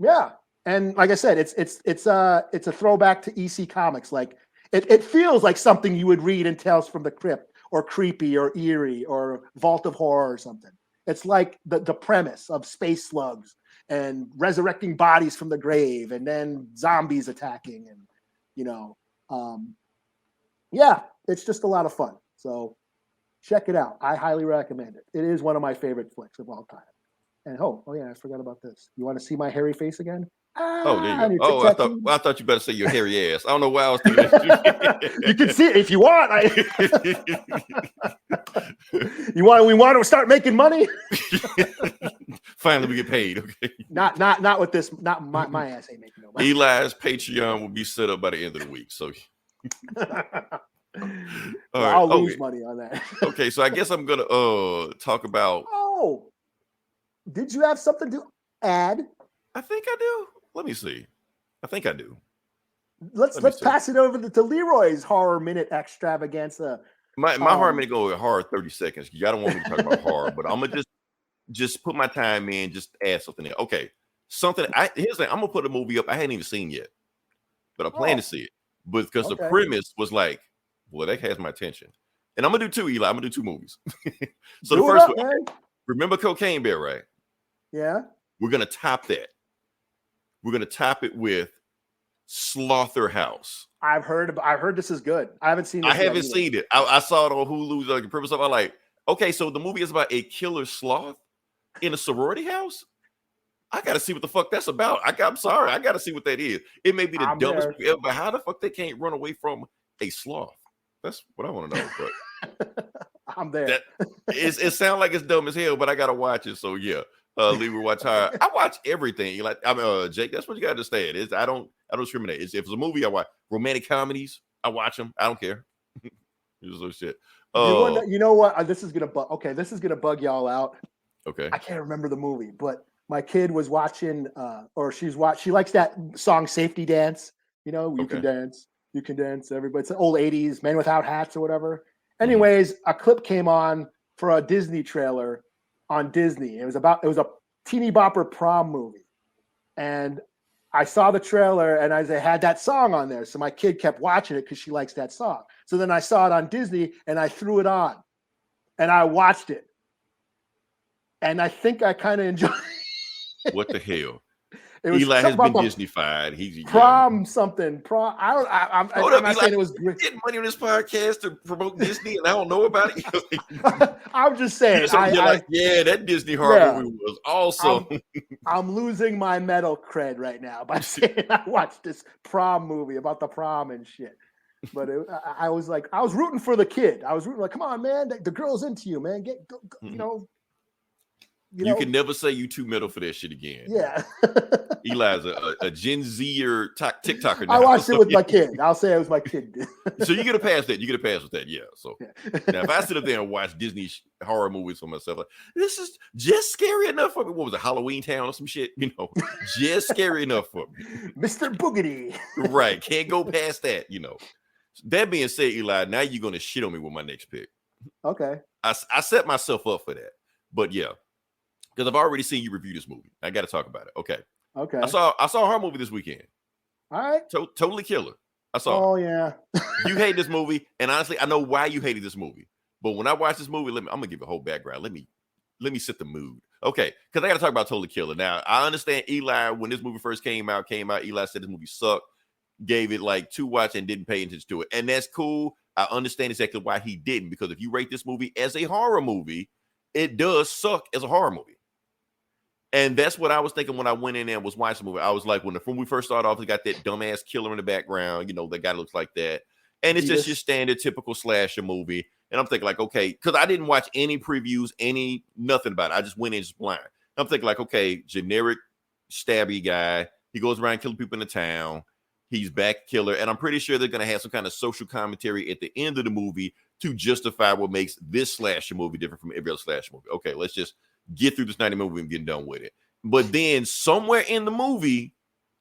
[SPEAKER 6] yeah, and like I said, it's a throwback to EC Comics. Like it feels like something you would read in Tales from the Crypt or Creepy or Eerie or Vault of Horror or something. It's like the premise of space slugs and resurrecting bodies from the grave, and then zombies attacking, and it's just a lot of fun. So check it out. I highly recommend it. It is one of my favorite flicks of all time. And oh yeah, I forgot about this. You want to see my hairy face again?
[SPEAKER 4] There you go. I thought you better say your hairy ass. I don't know why I was thinking that.
[SPEAKER 6] You can see it if you want. We want to start making money.
[SPEAKER 4] Finally, we get paid. Okay.
[SPEAKER 6] Not with this. Not my ass ain't making no money.
[SPEAKER 4] Eli's Patreon will be set up by the end of the week. So
[SPEAKER 6] I'll lose money on that.
[SPEAKER 4] Okay, so I guess I'm gonna talk about.
[SPEAKER 6] Oh, did you have something to add?
[SPEAKER 4] I think I do. Let me see. I think I do.
[SPEAKER 6] Let's pass it over to Leroy's horror minute extravaganza.
[SPEAKER 4] My horror minute go with horror 30 seconds. Y'all don't want me to talk about horror, but I'm gonna just put my time in, just add something in. Okay, here's the thing. I'm gonna put a movie up I hadn't even seen yet, but I plan to see it. But because the premise was like, well, that has my attention, and I'm gonna do two. Eli, I'm gonna do two movies. So the first one, remember Cocaine Bear, right?
[SPEAKER 6] Yeah.
[SPEAKER 4] We're gonna top that. We're gonna top it with Slotherhouse.
[SPEAKER 6] I've heard this is good. I haven't seen it.
[SPEAKER 4] I haven't seen it. I saw it on Hulu. Like the premise of it, I'm like, okay, so the movie is about a killer sloth in a sorority house. I gotta see what the fuck that's about. I'm sorry, I gotta see what that is. It may be the dumbest movie ever, but how the fuck they can't run away from a sloth? That's what I want to know. But
[SPEAKER 6] I'm there.
[SPEAKER 4] It sounds like it's dumb as hell, but I gotta watch it. So yeah. Leroy watch hard. I watch everything. Like Jake, that's what you gotta understand. I don't discriminate. If it's a movie, I watch romantic comedies. I watch them. I don't care. It's shit.
[SPEAKER 6] You know what? This is gonna bug y'all out.
[SPEAKER 4] Okay.
[SPEAKER 6] I can't remember the movie, but my kid was watching, she likes that song "Safety Dance." You can dance. Everybody, it's an old '80s Men Without Hats or whatever. Anyways, a clip came on for a Disney trailer. On Disney, it was a teeny bopper prom movie, and I saw the trailer and I had that song on there, so my kid kept watching it because she likes that song. So then I saw it on Disney and I threw it on, and I watched it, and I think I kind of enjoyed it.
[SPEAKER 4] What the hell?
[SPEAKER 6] Eli
[SPEAKER 4] has been Disney-fied. He's
[SPEAKER 6] prom something. Prom. I'm not saying it was great.
[SPEAKER 4] Getting money on this podcast to promote Disney, and I don't know about it.
[SPEAKER 6] I'm just saying.
[SPEAKER 4] That Disney horror movie was awesome.
[SPEAKER 6] I'm losing my metal cred right now by saying I watched this prom movie about the prom and shit. But I was like, I was rooting for the kid. I was rooting like, come on, man, the girl's into you, man. Go, you know.
[SPEAKER 4] You can never say you too middle for that shit again.
[SPEAKER 6] Yeah.
[SPEAKER 4] Eli's a Gen Z-er TikToker now.
[SPEAKER 6] I watched it with my kid. I'll say it was my kid.
[SPEAKER 4] So you get a pass that. You get a pass with that. Yeah. So now if I sit up there and watch Disney horror movies for myself, like, this is just scary enough for me. What was it, Halloween Town or some shit? You know, just scary enough for me.
[SPEAKER 6] Mr. Boogity.
[SPEAKER 4] Right. Can't go past that, you know. That being said, Eli, now you're going to shit on me with my next pick.
[SPEAKER 6] Okay.
[SPEAKER 4] I set myself up for that. But yeah, because I've already seen you review this movie. I got to talk about it. Okay.
[SPEAKER 6] Okay.
[SPEAKER 4] I saw a horror movie this weekend.
[SPEAKER 6] All right.
[SPEAKER 4] Totally killer. I saw.
[SPEAKER 6] Oh yeah.
[SPEAKER 4] You hate this movie, and honestly, I know why you hated this movie. But when I watched this movie, I'm gonna give a whole background. Let me set the mood. Okay, because I got to talk about Totally Killer. Now I understand Eli when this movie first came out. Eli said this movie sucked, gave it like 2 watch and didn't pay attention to it, and that's cool. I understand exactly why he didn't, because if you rate this movie as a horror movie, it does suck as a horror movie. And that's what I was thinking when I went in there and was watching the movie. I was like, when we first started off, they got that dumbass killer in the background. You know, that guy looks like that. And it's just your standard, typical slasher movie. And I'm thinking like, okay, because I didn't watch any previews, nothing about it. I just went in just blind. I'm thinking like, okay, generic stabby guy. He goes around killing people in the town. He's back killer. And I'm pretty sure they're going to have some kind of social commentary at the end of the movie to justify what makes this slasher movie different from every other slasher movie. Okay, let's just get through this 90 movie and get done with it. But then somewhere in the movie,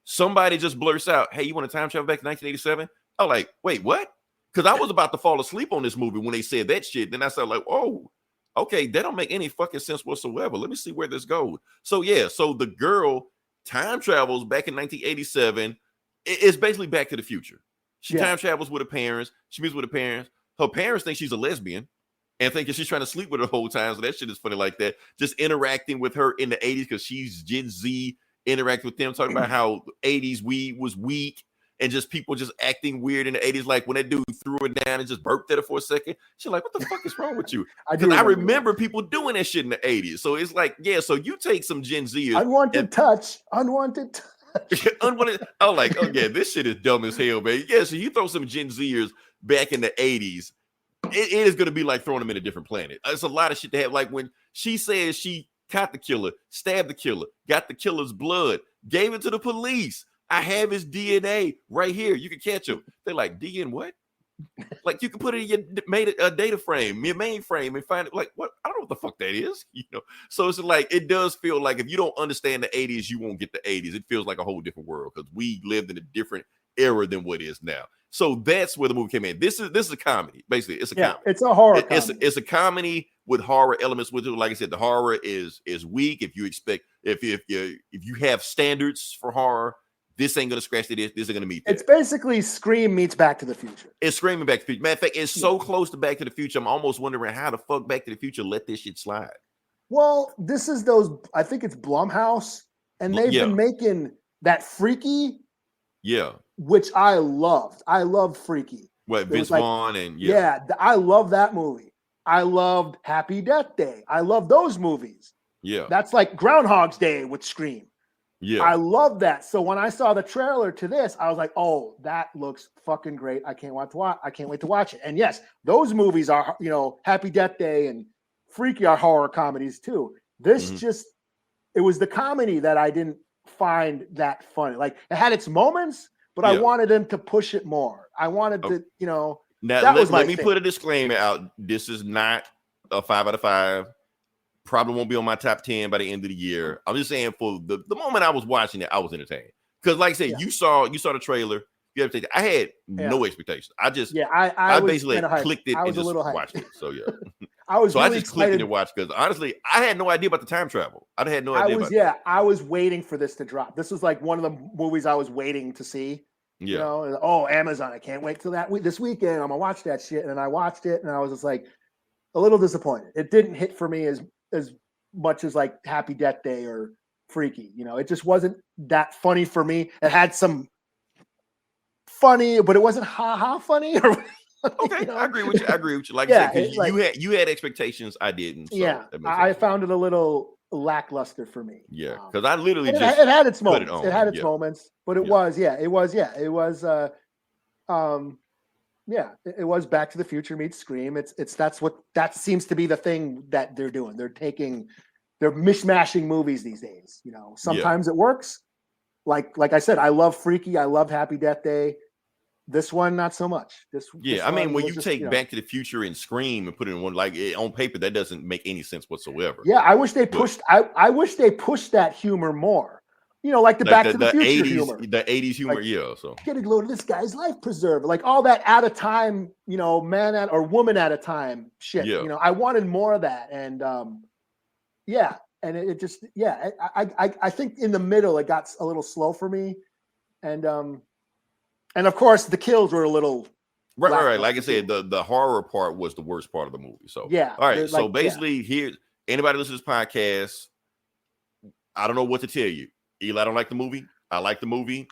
[SPEAKER 4] somebody just blurts out, hey, you want to time travel back to 1987? I'm like, wait, what? Because I was about to fall asleep on this movie when they said that shit. Then I said, like, oh, okay, that don't make any fucking sense whatsoever. Let me see where this goes. So yeah, so the girl time travels back in 1987. It's basically Back to the Future. She time travels with her parents. She meets with her parents. Her parents think she's a lesbian and think that she's trying to sleep with her the whole time. So that shit is funny like that. Just interacting with her in the 80s because she's Gen Z, interact with them, talking about how 80s weed was weak and just people just acting weird in the 80s. Like when that dude threw her down and just burped at her for a second. She's like, what the fuck is wrong with you? Because I remember people doing that shit in the 80s. So it's like, yeah, so you take some Gen Zers.
[SPEAKER 6] Unwanted touch.
[SPEAKER 4] Unwanted. I'm like, oh yeah, this shit is dumb as hell, man. Yeah, so you throw some Gen Zers back in the 80s, it is going to be like throwing them in a different planet. It's a lot of shit to have. Like when she says she caught the killer, stabbed the killer, got the killer's blood, gave it to the police. I have his DNA right here. You can catch him. They're like, DNA what? Like you can put it in your data frame, your mainframe, and find it. Like what? I don't know what the fuck that is. You know. So it's like it does feel like if you don't understand the 80s, you won't get the 80s. It feels like a whole different world because we lived in a different era than what it is now. So that's where the movie came in. This is a comedy. Basically, it's a comedy.
[SPEAKER 6] It's a horror comedy.
[SPEAKER 4] It's a comedy with horror elements with it. Like I said, the horror is weak. If you expect if you have standards for horror, this ain't gonna scratch it. This ain't gonna meet that.
[SPEAKER 6] It's basically Scream meets Back to the Future.
[SPEAKER 4] It's Screaming Back to the Future. Matter of fact, it's so close to Back to the Future. I'm almost wondering how the fuck Back to the Future let this shit slide.
[SPEAKER 6] Well, this is those. I think it's Blumhouse, and they've been making that Freaky.
[SPEAKER 4] Yeah.
[SPEAKER 6] Which I loved. I loved Freaky.
[SPEAKER 4] What, Vince Vaughn and
[SPEAKER 6] I love that movie. I loved Happy Death Day. I love those movies.
[SPEAKER 4] Yeah.
[SPEAKER 6] That's like Groundhog's Day with Scream.
[SPEAKER 4] Yeah.
[SPEAKER 6] I love that. So when I saw the trailer to this, I was like, oh, that looks fucking great. I can't wait to watch it. And yes, those movies are, Happy Death Day and Freaky are horror comedies too. This it was the comedy that I didn't find that funny. Like it had its moments, but I wanted them to push it more. I wanted to,
[SPEAKER 4] Now let me put a disclaimer out. This is not a 5 out of 5. Probably won't be on my top 10 by the end of the year. I'm just saying for the moment I was watching it, I was entertained. Because like I said, you saw the trailer. You have to take it. I had no expectations. I just I basically clicked it and just watched it. So yeah. I just clicked it and watched because honestly, I had no idea about the time travel. I had no idea.
[SPEAKER 6] I was waiting for this to drop. This was like one of the movies I was waiting to see.
[SPEAKER 4] Yeah.
[SPEAKER 6] Amazon. I can't wait till this weekend. I'm gonna watch that shit. And I watched it and I was just like a little disappointed. It didn't hit for me as much as like Happy Death Day or Freaky. It just wasn't that funny for me. It had some funny, but it wasn't ha funny.
[SPEAKER 4] Okay, I agree with you. Like I said, you had expectations, I didn't. So
[SPEAKER 6] I found it a little lackluster for me.
[SPEAKER 4] Yeah, because I literally
[SPEAKER 6] it had its moments. It had its moments, but it was. Yeah, it was Back to the Future meets Scream. That seems to be the thing that they're doing. They're mishmashing movies these days. You know, sometimes it works. Like I said, I love Freaky. I love Happy Death Day. This one, not so much. This
[SPEAKER 4] I mean, when you
[SPEAKER 6] just,
[SPEAKER 4] take Back to the Future and Scream and put it in one, like on paper, that doesn't make any sense whatsoever.
[SPEAKER 6] Yeah, I wish they pushed. I wish they pushed that humor more. You know, like the Back to the Future
[SPEAKER 4] 80s,
[SPEAKER 6] humor,
[SPEAKER 4] the 80s humor.
[SPEAKER 6] Like,
[SPEAKER 4] so
[SPEAKER 6] getting loaded, this guy's life preserver, like all that at a time. You know, man at or woman at a time shit.
[SPEAKER 4] Yeah.
[SPEAKER 6] You know, I wanted more of that, and yeah, and it just I think in the middle it got a little slow for me, and of course the kills were a little
[SPEAKER 4] right. Like I said, the horror part was the worst part of the movie. So
[SPEAKER 6] yeah,
[SPEAKER 4] all right. So basically, here, anybody listen to this podcast, I don't know what to tell you. Eli don't like the movie. I like the movie.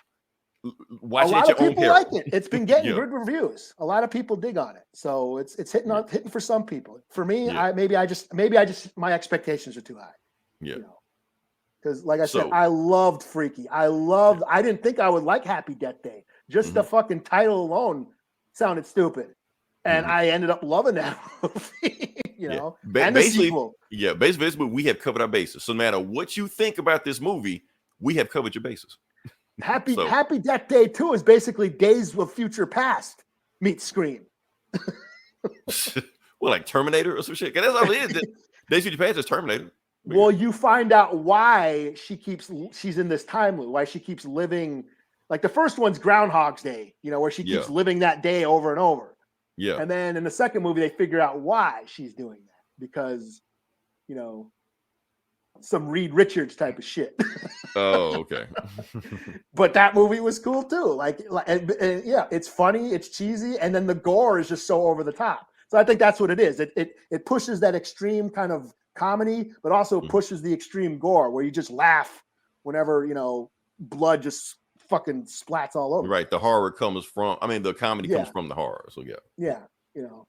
[SPEAKER 4] Watch it at your own peril.
[SPEAKER 6] Like it. It's been getting good reviews. A lot of people dig on it, so it's hitting for some people. For me, maybe I just my expectations are too high.
[SPEAKER 4] Yeah,
[SPEAKER 6] you know? Because like I said, I loved Freaky. I didn't think I would like Happy Death Day. Just the fucking title alone sounded stupid, and I ended up loving that movie. You know, and the sequel.
[SPEAKER 4] Yeah, basically, we have covered our bases. So no matter what you think about this movie, we have covered your bases.
[SPEAKER 6] Happy Death Day 2 is basically Days of Future Past meets Scream.
[SPEAKER 4] Well, like Terminator or some shit. That's all it is. Days of Future Past is Terminator.
[SPEAKER 6] Well, you find out why she's in this time loop, why she keeps living. Like the first one's Groundhog's Day, you know, where she keeps living that day over and over.
[SPEAKER 4] Yeah.
[SPEAKER 6] And then in the second movie, they figure out why she's doing that because, you know, some Reed Richards type of shit.
[SPEAKER 4] Oh, okay.
[SPEAKER 6] But that movie was cool too. And it's funny, it's cheesy, and then the gore is just so over the top. So I think that's what it is. It pushes that extreme kind of comedy, but also pushes the extreme gore where you just laugh whenever, you know, blood just fucking splats all over.
[SPEAKER 4] Right. The horror comes from, the comedy comes from the horror. So yeah.
[SPEAKER 6] Yeah. You know.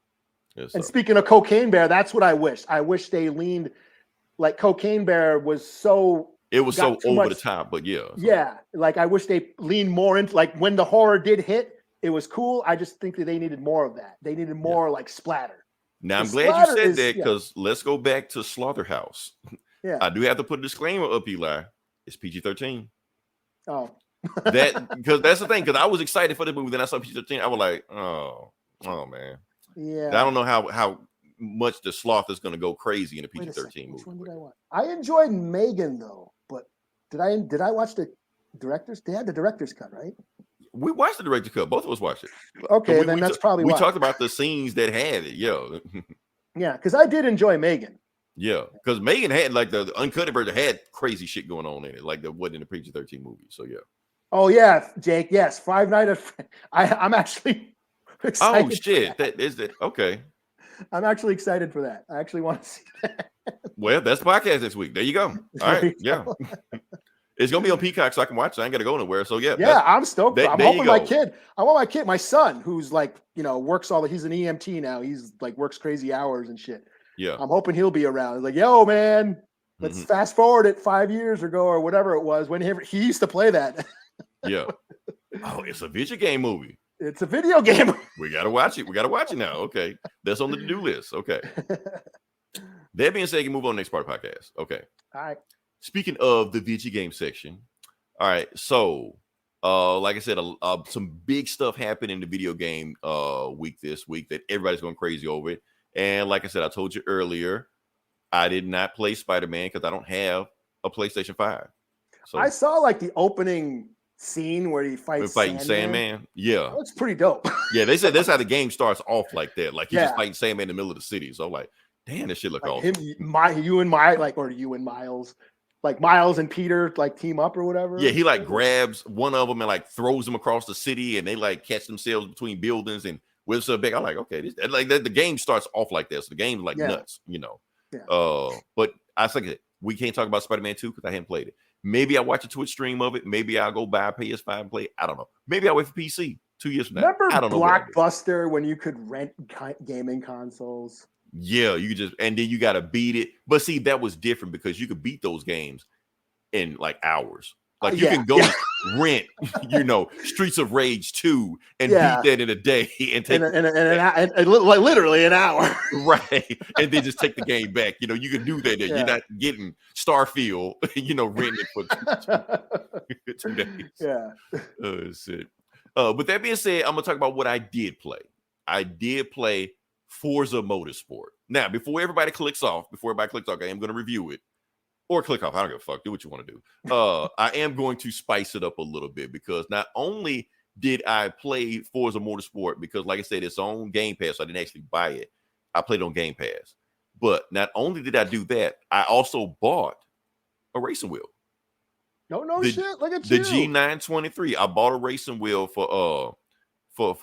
[SPEAKER 4] Yes,
[SPEAKER 6] and speaking of Cocaine Bear, that's what I wish. I wish they leaned like Cocaine Bear was so.
[SPEAKER 4] It was so over the top, but yeah. So.
[SPEAKER 6] Yeah. Like I wish they leaned more into like when the horror did hit, it was cool. I just think that they needed more of that. They needed more like splatter.
[SPEAKER 4] Now I'm glad you said that because let's go back to Slotherhouse.
[SPEAKER 6] Yeah.
[SPEAKER 4] I do have to put a disclaimer up, Eli. It's PG-13.
[SPEAKER 6] Oh.
[SPEAKER 4] Because that's the thing. Because I was excited for the movie, then I saw PG-13. I was like, oh man.
[SPEAKER 6] Yeah.
[SPEAKER 4] I don't know how much the sloth is going to go crazy in a PG-13 movie.
[SPEAKER 6] Which one did I watch? I enjoyed Megan though, but did I watch the directors? They had the director's cut, right?
[SPEAKER 4] We watched the director's cut. Both of us watched it.
[SPEAKER 6] Okay, then that's probably why.
[SPEAKER 4] We talked about the scenes that had it.
[SPEAKER 6] Yeah, because I did enjoy Megan.
[SPEAKER 4] Yeah, because Megan had like the uncut version had crazy shit going on in it, like there wasn't in the PG-13 movie. So yeah.
[SPEAKER 6] Oh yeah, Jake. Yes, Five Nights at I'm actually excited.
[SPEAKER 4] Oh shit, that is it. Okay.
[SPEAKER 6] I'm actually excited for that. I actually want to see that.
[SPEAKER 4] Well, that's the podcast this week. There you go. All right. Yeah. It's gonna be on Peacock, so I can watch it. I ain't gotta go nowhere. So yeah.
[SPEAKER 6] I'm stoked. I'm hoping I want my son, who's like, you know, works he's an EMT now. He's like works crazy hours and shit.
[SPEAKER 4] Yeah.
[SPEAKER 6] I'm hoping he'll be around. Like, yo, man, let's fast forward it 5 years ago or whatever it was when he used to play that.
[SPEAKER 4] Yeah. Oh, it's a Vidja Game movie.
[SPEAKER 6] It's a video game.
[SPEAKER 4] We gotta watch it. We gotta watch it now. Okay. That's on the to-do list. Okay. That being said, you can move on to the next part of the podcast. Okay.
[SPEAKER 6] All right.
[SPEAKER 4] Speaking of the Vidja Game section, all right. So, like I said, some big stuff happened in the video game week this week that everybody's going crazy over it. And like I said, I told you earlier, I did not play Spider-Man because I don't have a PlayStation 5. So
[SPEAKER 6] I saw like the opening scene where he fights
[SPEAKER 4] Sandman. Yeah,
[SPEAKER 6] that's pretty dope.
[SPEAKER 4] Yeah, they said that's how the game starts off like that. Like he's just fighting Sandman in the middle of the city. So I'm like, damn, this shit look awesome.
[SPEAKER 6] You and Miles. Like Miles and Peter like team up or whatever.
[SPEAKER 4] Yeah, he like grabs one of them and like throws them across the city, and they like catch themselves between buildings and whips up back. I'm like, okay, the game starts off like this. The game's like nuts, you know. Yeah. But I think we can't talk about Spider-Man 2 because I haven't played it. Maybe I'll watch a Twitch stream of it. Maybe I'll go buy a PS5 and play it. I don't know. Maybe I'll wait for PC 2 years from now.
[SPEAKER 6] Remember
[SPEAKER 4] I don't know.
[SPEAKER 6] Blockbuster when you could rent gaming consoles?
[SPEAKER 4] Yeah, you could just, and then you got to beat it. But see, that was different because you could beat those games in like hours. Like you can go, rent, Streets of Rage 2 and beat that in a day and take
[SPEAKER 6] like literally an hour.
[SPEAKER 4] Right. And then just take the game back. You can do that. You're not getting Starfield, renting it for 2 days.
[SPEAKER 6] Yeah.
[SPEAKER 4] Oh, shit. With that being said, I'm gonna talk about what I did play. I did play Forza Motorsport. Now, before everybody clicks off, I am gonna review it. Or click off. I don't give a fuck. Do what you want to do. I am going to spice it up a little bit because not only did I play Forza Motorsport, because like I said, it's on Game Pass, so I didn't actually buy it. I played on Game Pass. But not only did I do that, I also bought a racing wheel.
[SPEAKER 6] No shit. Look at
[SPEAKER 4] the
[SPEAKER 6] you.
[SPEAKER 4] G923. I bought a racing wheel for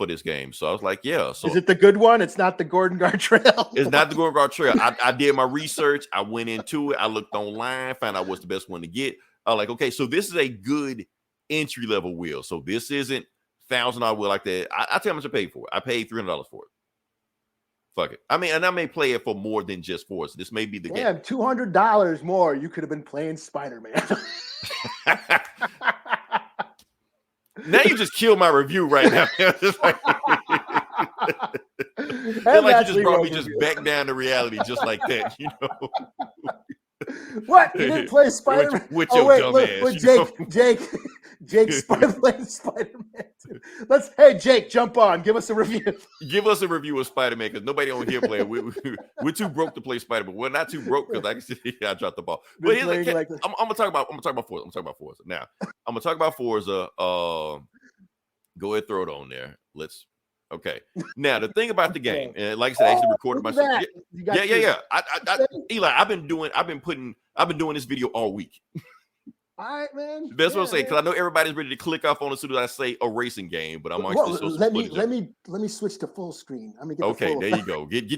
[SPEAKER 4] this game. So I was like, yeah. So
[SPEAKER 6] is it the good one? It's not the Gordon Gartrell.
[SPEAKER 4] It's not the Gordon Gartrell. I did my research. I went into it. I looked online, found out what's the best one to get. I was like, okay, so this is a good entry level wheel. So this isn't $1,000 wheel like that. I tell you how much I paid for it. I paid $300 for it. Fuck it. I mean, and I may play it for more than just for it. So this may be the game.
[SPEAKER 6] $200 more. You could have been playing Spider-Man.
[SPEAKER 4] Now you just killed my review right now. Like you just brought me just back down to reality just like that,
[SPEAKER 6] What? You didn't play Spider-Man?
[SPEAKER 4] With your dumb ass.
[SPEAKER 6] Jake playing Spider-Man too. Hey, Jake, jump on. Give us a review.
[SPEAKER 4] Give us a review of Spider-Man because nobody on here playing. We're too broke to play Spider-Man. We're not too broke because I dropped the ball. But I'm gonna talk about Forza. Now, I'm gonna talk about Forza. Go ahead, throw it on there. Okay. Now the thing about the game, and like I said, I actually recorded myself. Yeah. Eli, I've been doing this video all week.
[SPEAKER 6] All right, man.
[SPEAKER 4] That's what I'm saying, because I know everybody's ready to click off on as soon as I say a racing game, but I'm actually
[SPEAKER 6] let me switch to full screen. I'm gonna get
[SPEAKER 4] there you go. Get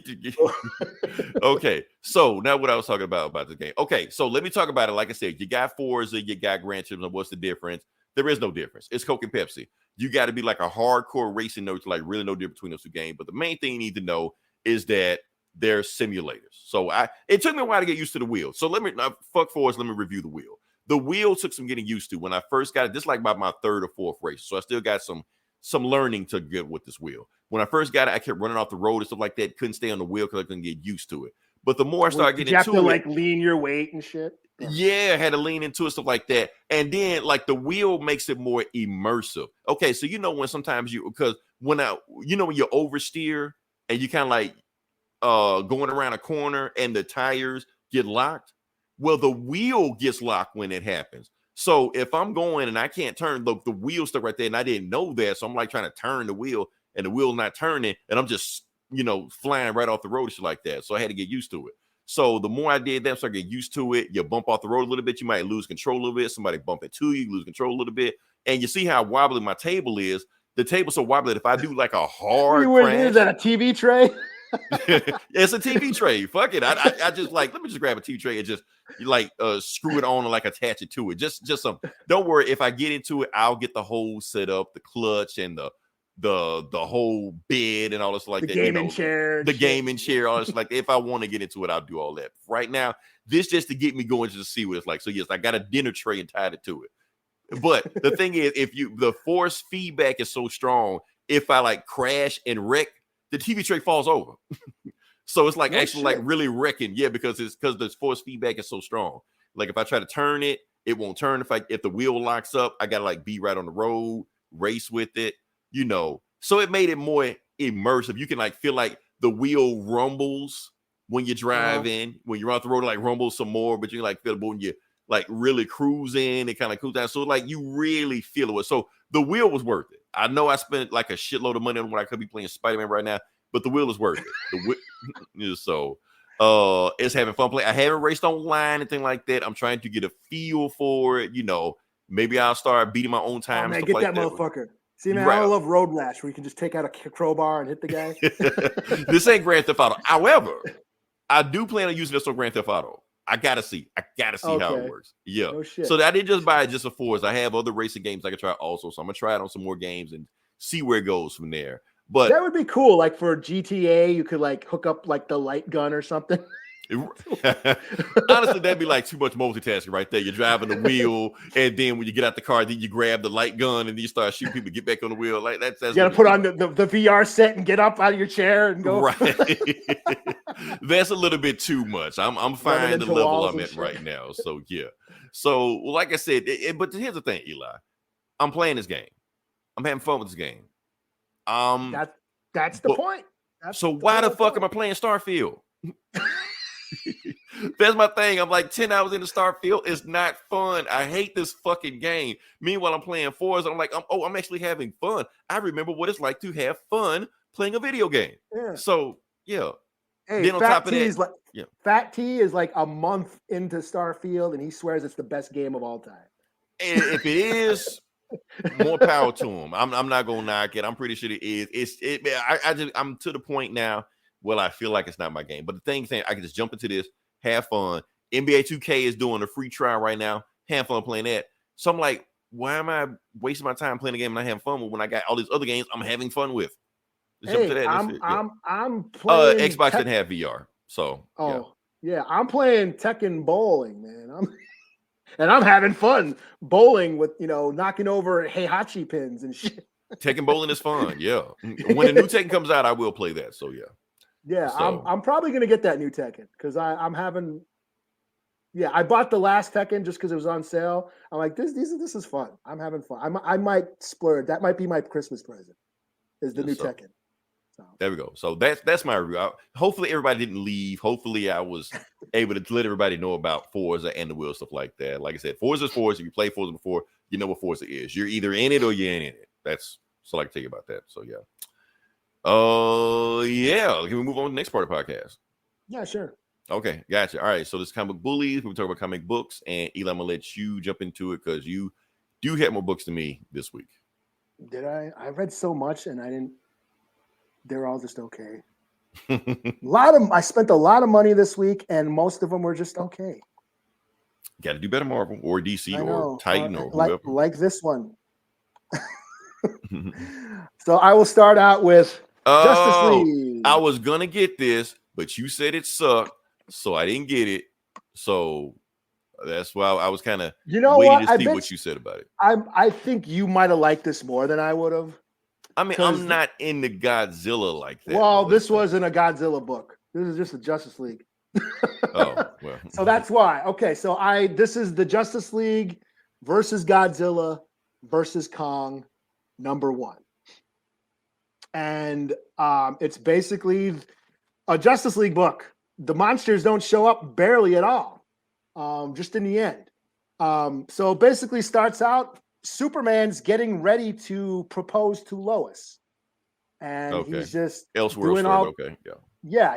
[SPEAKER 4] Okay. So now what I was talking about the game. Okay, so let me talk about it. Like I said, you got Forza, you got Gran Turismo. What's the difference? There is no difference. It's Coke and Pepsi. You got to be like a hardcore racing nerd to like really know the difference between those two games. But the main thing you need to know is that they're simulators. So it took me a while to get used to the wheel. So fuck Forza. Let me review the wheel. The wheel took some getting used to. When I first got it, this is like my third or fourth race. So I still got some learning to get with this wheel. When I first got it, I kept running off the road and stuff like that. Couldn't stay on the wheel because I couldn't get used to it. But the more I started getting into it,
[SPEAKER 6] you have to like lean your weight and shit.
[SPEAKER 4] Yeah, I had to lean into it, stuff like that. And then like the wheel makes it more immersive. Okay, so when sometimes when you oversteer and you kind of like going around a corner and the tires get locked. Well, the wheel gets locked when it happens. So if I'm going and I can't turn, the wheel stuck right there, and I didn't know that, so I'm like trying to turn the wheel, and the wheel's not turning, and I'm just flying right off the road and shit like that. So I had to get used to it. So the more I did that, I started getting used to it. You bump off the road a little bit, you might lose control a little bit. Somebody bump into you, lose control a little bit, and you see how wobbly my table is. The table's so wobbly that if I do like a hard crash,
[SPEAKER 6] is that a TV tray?
[SPEAKER 4] It's a TV tray. Fuck it. I just like, let me just grab a TV tray and just screw it on and like attach it to it. Just some. Don't worry. If I get into it, I'll get the whole setup, the clutch and the whole bed and all this like
[SPEAKER 6] the gaming chair,
[SPEAKER 4] all this like that. If I want to get into it, I'll do all that. Right now, this just to get me going to see what it's like. So yes, I got a dinner tray and tied it to it. But the thing is, the force feedback is so strong, if I like crash and wreck, the TV tray falls over. So it's like like really wrecking. Yeah, because the force feedback is so strong. Like if I try to turn it, it won't turn. If the wheel locks up, I gotta like be right on the road, race with it, So it made it more immersive. You can like feel like the wheel rumbles when you're driving, when you're off the road, like rumbles some more, but you like feel it when you like really cruising, it kind of cools down. So like you really feel it. So the wheel was worth it. I know I spent like a shitload of money on what I could be playing Spider-Man right now, but the wheel is worth it. So it's having fun playing. I haven't raced online, anything like that. I'm trying to get a feel for it. Maybe I'll start beating my own time.
[SPEAKER 6] Oh, man, get like that motherfucker. See, man, I love Road Rash where you can just take out a crowbar and hit the guy.
[SPEAKER 4] This ain't Grand Theft Auto. However, I do plan on using this on Grand Theft Auto. I gotta see how it works. Yeah. No shit. So I didn't just buy it just for Forza. I have other racing games I can try also. So I'm gonna try it on some more games and see where it goes from there. But
[SPEAKER 6] that would be cool. Like for GTA, you could like hook up like the light gun or something.
[SPEAKER 4] Honestly, that'd be like too much multitasking right there. You're driving the wheel, and then when you get out the car, then you grab the light gun, and then you start shooting people. Get back on the wheel. Like that's
[SPEAKER 6] You got to put on the VR set and get up out of your chair and go.
[SPEAKER 4] Right. That's a little bit too much. I'm fine the level I'm at right now. So yeah. So like I said, but here's the thing, Eli. I'm playing this game. I'm having fun with this game.
[SPEAKER 6] That's the point.
[SPEAKER 4] So why the fuck am I playing Starfield? That's my thing. I'm like 10 hours into Starfield. It's not fun. I hate this fucking game. Meanwhile, I'm playing Forza. I'm like, I'm actually having fun. I remember what it's like to have fun playing a video game.
[SPEAKER 6] Yeah.
[SPEAKER 4] So yeah.
[SPEAKER 6] Hey,
[SPEAKER 4] then on top of that,
[SPEAKER 6] Fat T is like a month into Starfield, and he swears it's the best game of all time.
[SPEAKER 4] And if it is, more power to him. I'm not gonna knock it. I'm pretty sure it is. I'm to the point now. Well, I feel like it's not my game. But the thing, I can just jump into this, have fun. NBA 2K is doing a free trial right now. Have fun playing that. So I'm like, why am I wasting my time playing a game and not having fun with when I got all these other games I'm having fun with?
[SPEAKER 6] Hey, I'm playing.
[SPEAKER 4] Xbox didn't have VR, so
[SPEAKER 6] yeah, I'm playing Tekken bowling, man. I'm having fun bowling with knocking over Heihachi pins and shit.
[SPEAKER 4] Tekken bowling is fun, yeah. When the new Tekken comes out, I will play that. So yeah.
[SPEAKER 6] Yeah, so, I'm probably gonna get that new Tekken because I'm having. Yeah, I bought the last Tekken just because it was on sale. I'm like, this is fun. I'm having fun. I might splurge. That might be my Christmas present. Is the new Tekken. So.
[SPEAKER 4] There we go. So that's my review. Hopefully everybody didn't leave. Hopefully I was able to let everybody know about Forza and the wheel stuff like that. Like I said, Forza is Forza. If you play Forza before, you know what Forza is. You're either in it or you ain't in it. That's all I can tell you about that. So yeah. Yeah. Can we move on to the next part of the podcast?
[SPEAKER 6] Yeah, sure.
[SPEAKER 4] Okay, gotcha. All right. So this is Comic Bullies. We talk about comic books, and Eli, I'm gonna let you jump into it because you do have more books than me this week.
[SPEAKER 6] Did I? I read so much, and I didn't. They're all just okay. I spent a lot of money this week, and most of them were just okay.
[SPEAKER 4] Got to do better, Marvel or DC or Titan or whoever.
[SPEAKER 6] Like this one. So I will start out with Justice League.
[SPEAKER 4] I was gonna get this, but you said it sucked, so I didn't get it. So that's why I was kind of waiting to see what you said about it.
[SPEAKER 6] I think you might have liked this more than I would have.
[SPEAKER 4] I mean, I'm not into Godzilla like that.
[SPEAKER 6] Well, this wasn't a Godzilla book. This is just a Justice League.
[SPEAKER 4] Oh, well.
[SPEAKER 6] So that's why. Okay, so this is the Justice League versus Godzilla versus Kang #1. And it's basically a Justice League book. The monsters don't show up barely at all, just in the end. So basically starts out, Superman's getting ready to propose to Lois. And he's just doing all,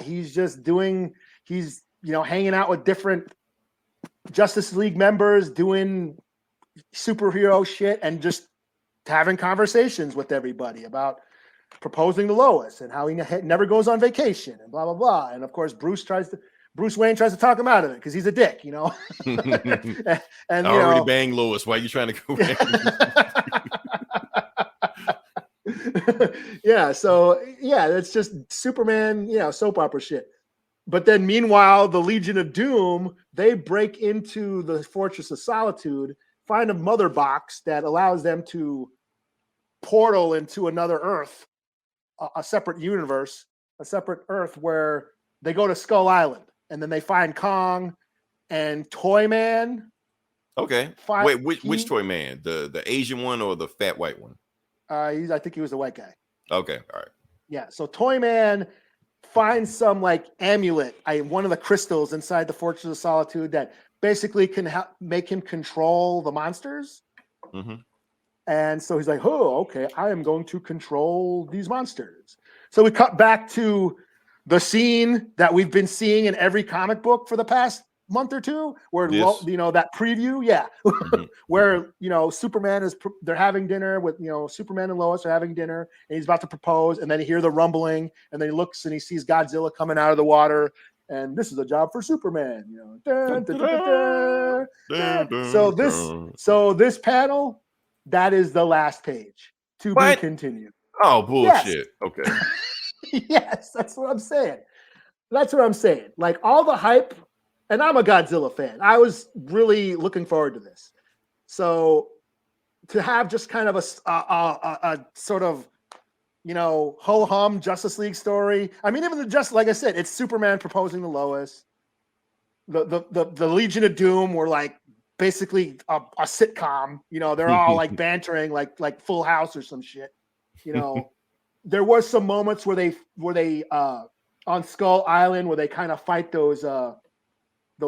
[SPEAKER 6] he's just doing, he's, hanging out with different Justice League members, doing superhero shit, and just having conversations with everybody about proposing to Lois and how he never goes on vacation and blah, blah, blah. And of course, Bruce Wayne tries to talk him out of it because he's a dick, and
[SPEAKER 4] I already banged Lois. Why are you trying to go back?
[SPEAKER 6] It's just Superman, soap opera shit. But then meanwhile, the Legion of Doom, they break into the Fortress of Solitude, find a mother box that allows them to portal into another Earth, a separate universe, a separate Earth where they go to Skull Island, and then they find Kang and Toyman.
[SPEAKER 4] Okay. Wait, which Toyman? The Asian one or the fat white one?
[SPEAKER 6] I think he was the white guy.
[SPEAKER 4] Okay, all right.
[SPEAKER 6] Yeah, so Toyman finds some amulet, one of the crystals inside the Fortress of Solitude that basically can make him control the monsters.
[SPEAKER 4] Mm-hmm.
[SPEAKER 6] And so he's like, oh, okay, I am going to control these monsters. So we cut back to the scene that we've been seeing in every comic book for the past month or two, where that preview,
[SPEAKER 4] mm-hmm.
[SPEAKER 6] where Superman they're having dinner with Superman and Lois are having dinner, and he's about to propose, and then you hear the rumbling, and then he looks and he sees Godzilla coming out of the water, and this is a job for Superman. So this panel, that is the last page to be continued.
[SPEAKER 4] Oh, bullshit. Yes. Okay.
[SPEAKER 6] Yes, that's what I'm saying. That's what I'm saying. Like all the hype, and I'm a Godzilla fan. I was really looking forward to this. So to have just kind of a sort of, you know, ho-hum Justice League story. I mean, even like I said, it's Superman proposing to Lois. The Legion of Doom were like basically a sitcom. You know, they're all like bantering like Full House or some shit. You know, there was some moments where they on Skull Island where they kind of fight those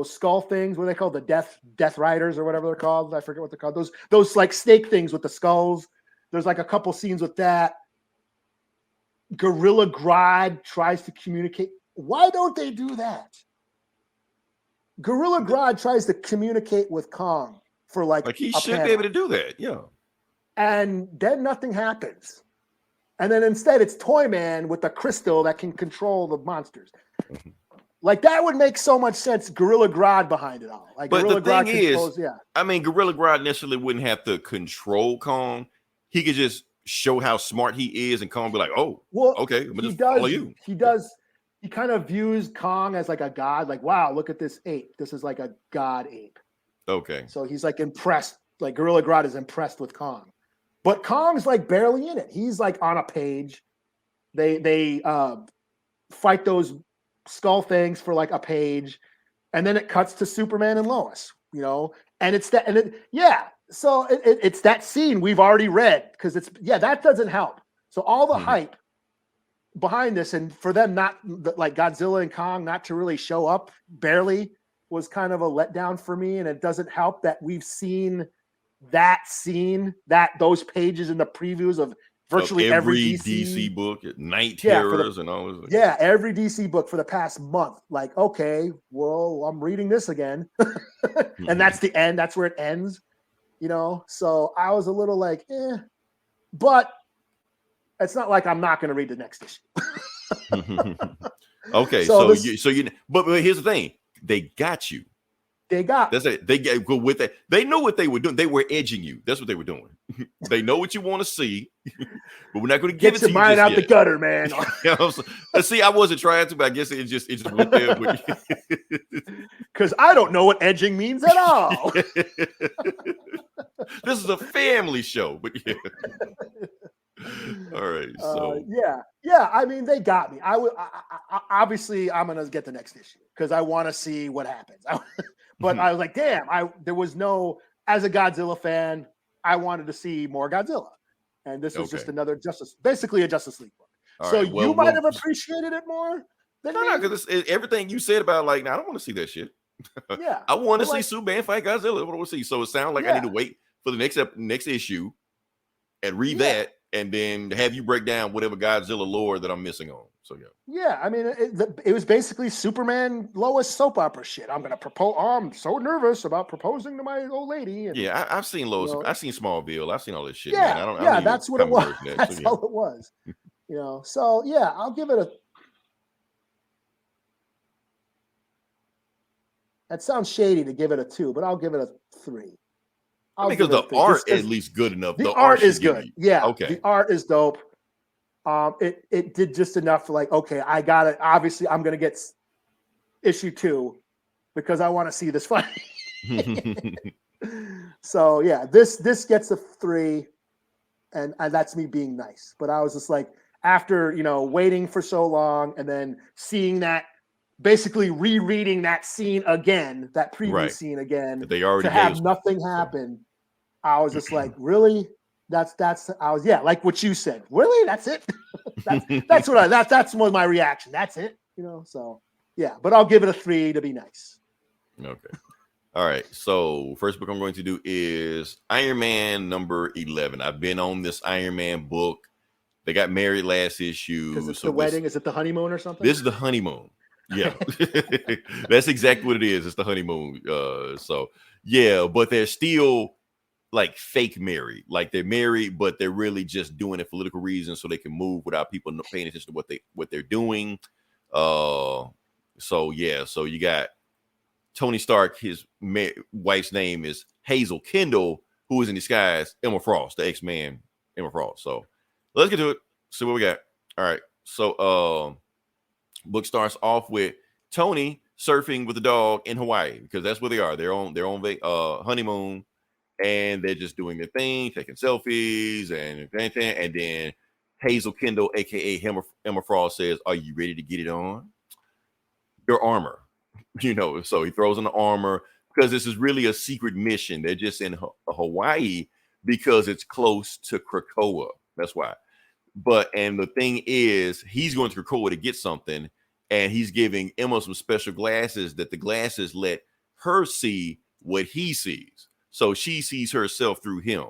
[SPEAKER 6] skull things. What are they called? The Death Riders or whatever they're called. I forget what they're called. Those like snake things with the skulls. There's like a couple scenes with that. Gorilla Grodd tries to communicate. Why don't they do that? Gorilla Grodd tries to communicate with Kong for like
[SPEAKER 4] he should be able to do that. Yeah.
[SPEAKER 6] And then nothing happens. And then instead it's Toyman with the crystal that can control the monsters. Like that would make so much sense. Gorilla Grodd behind it all. Like
[SPEAKER 4] but
[SPEAKER 6] Gorilla
[SPEAKER 4] the thing
[SPEAKER 6] Grodd
[SPEAKER 4] is, I mean, Gorilla Grodd necessarily wouldn't have to control Kong. He could just show how smart he is, and Kong be like, "Oh, well, okay, I'm gonna just follow you."
[SPEAKER 6] He does. He kind of views Kong as like a god. Like, wow, look at this ape. This is like a god ape.
[SPEAKER 4] Okay.
[SPEAKER 6] So he's like impressed. Like Gorilla Grodd is impressed with Kong, but Kong's like barely in it. He's like on a page. They fight those skull things for like a page, and then it cuts to Superman and Lois. You know, and it's that, So it's that scene we've already read because that doesn't help. So all the hype behind this, and for them not like Godzilla and Kong not to really show up barely was kind of a letdown for me. And it doesn't help that we've seen those pages in the previews of virtually every DC
[SPEAKER 4] book, Night Terrors and all this.
[SPEAKER 6] Yeah, every DC book for the past month. Like, okay, well, I'm reading this again. And that's the end. That's where it ends. You know, so I was a little like, but it's not like I'm not going to read the next issue.
[SPEAKER 4] Okay, but here's the thing: they got you. That's it. They get with that. They know what they were doing. They were edging you. That's what they were doing. They know what you want to see, but we're not going to give it to you. Get your mind out
[SPEAKER 6] the gutter, man.
[SPEAKER 4] See, I wasn't trying to, but I guess it just went there.
[SPEAKER 6] Because I don't know what edging means at all.
[SPEAKER 4] This is a family show, but yeah. All right. So
[SPEAKER 6] yeah. I mean, they got me. I obviously I'm gonna get the next issue because I want to see what happens. But I was like, damn. There was no. As a Godzilla fan, I wanted to see more Godzilla, and this was just another basically a Justice League book.
[SPEAKER 4] All
[SPEAKER 6] so
[SPEAKER 4] right, well,
[SPEAKER 6] you might have appreciated it more.
[SPEAKER 4] No, because everything you said about like, I don't want to see that shit.
[SPEAKER 6] Yeah,
[SPEAKER 4] I want to see Superman fight Godzilla. I want to see. So it sounds like I need to wait for the next issue and read that, and then have you break down whatever Godzilla lore that I'm missing on. So
[SPEAKER 6] yeah. I mean, it was basically Superman Lois soap opera shit. I'm gonna propose. Oh, I'm so nervous about proposing to my old lady. And,
[SPEAKER 4] I've seen Lois. You know, I've seen Smallville. I've seen all this shit.
[SPEAKER 6] Yeah,
[SPEAKER 4] man.
[SPEAKER 6] I don't that's what it was. That's all it was. You know. So yeah, I'll give it a. That sounds shady to give it a 2, but I'll give it a 3.
[SPEAKER 4] Because the art is at least good enough.
[SPEAKER 6] The art is good. Yeah.
[SPEAKER 4] Okay.
[SPEAKER 6] The art is dope. It did just enough for like, okay, I got it. Obviously, I'm gonna get issue 2 because I want to see this fight. So yeah, this gets a 3, and that's me being nice. But I was just like, after waiting for so long and then seeing that. Basically rereading that scene again, that previous scene again,
[SPEAKER 4] they already
[SPEAKER 6] to have nothing happen. I was just like, really? That's like what you said. Really? That's it? that's was my reaction. That's it. So yeah, but I'll give it a 3 to be nice.
[SPEAKER 4] Okay. All right. So first book I'm going to do is Iron Man number 11. I've been on this Iron Man book. They got married last issue.
[SPEAKER 6] Is it the wedding? Is it the honeymoon or something?
[SPEAKER 4] This is the honeymoon. Yeah, that's exactly what it is. It's the honeymoon. So yeah, but they're still like fake married. Like they're married, but they're really just doing it for political reasons so they can move without people paying attention to what they're doing. So yeah, so you got Tony Stark. His wife's name is Hazel Kendall, who is in disguise Emma Frost, the X-Man Emma Frost. So let's get to it. See what we got. All right. So Book starts off with Tony surfing with the dog in Hawaii because that's where they are. They're on their own honeymoon, and they're just doing their thing, taking selfies and everything. And then Hazel Kendall, aka Emma Frost, says, "Are you ready to get it on? Your armor." So he throws on the armor because this is really a secret mission. They're just in Hawaii because it's close to Krakoa. That's why. And the thing is, he's going to Krakoa to get something, and he's giving Emma some special glasses that the glasses let her see what he sees. So she sees herself through him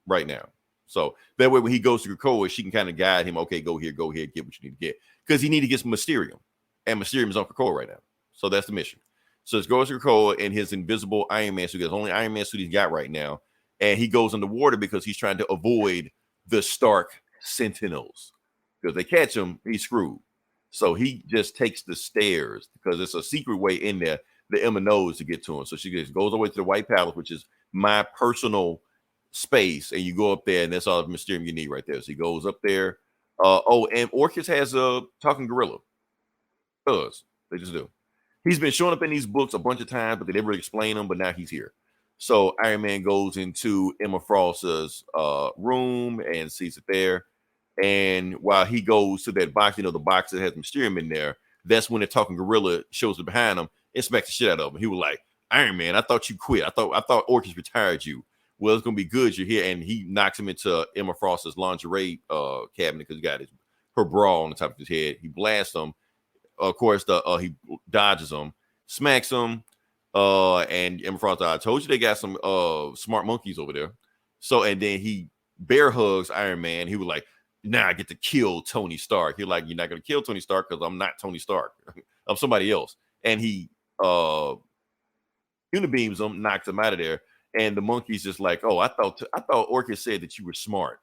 [SPEAKER 4] right now. So that way, when he goes to Krakoa, she can kind of guide him. Okay, go here, get what you need to get. Because he need to get some Mysterium. And Mysterium is on Krakoa right now. So that's the mission. So it goes to Krakoa in his invisible Iron Man suit. That's the only Iron Man suit he's got right now. And he goes underwater because he's trying to avoid the Stark Sentinels. Because they catch him, he's screwed. So he just takes the stairs because it's a secret way in there that Emma knows to get to him. So she just goes away to the White Palace, which is my personal space. And you go up there, and that's all the Mysterium you need right there. So he goes up there. And Orchis has a talking gorilla. They just do. He's been showing up in these books a bunch of times, but they never explain them. But now he's here. So Iron Man goes into Emma Frost's room and sees it there. And while he goes to that box, the box that has Mysterium in there, that's when the talking gorilla shows up behind him and smacks the shit out of him. He was like, "Iron Man, I thought you quit. I thought Orchis retired you. Well, it's gonna be good you're here." And he knocks him into Emma Frost's lingerie cabinet because he got her bra on the top of his head. He blasts him. Of course, he dodges him, smacks him, and Emma Frost, "I told you they got some smart monkeys over there." So, and then he bear hugs Iron Man. He was like, "Now I get to kill Tony Stark." He's like, "You're not gonna kill Tony Stark because I'm not Tony Stark. I'm somebody else." And he unibeams him, knocks him out of there. And the monkey's just like, "Oh, I thought Orchis said that you were smart."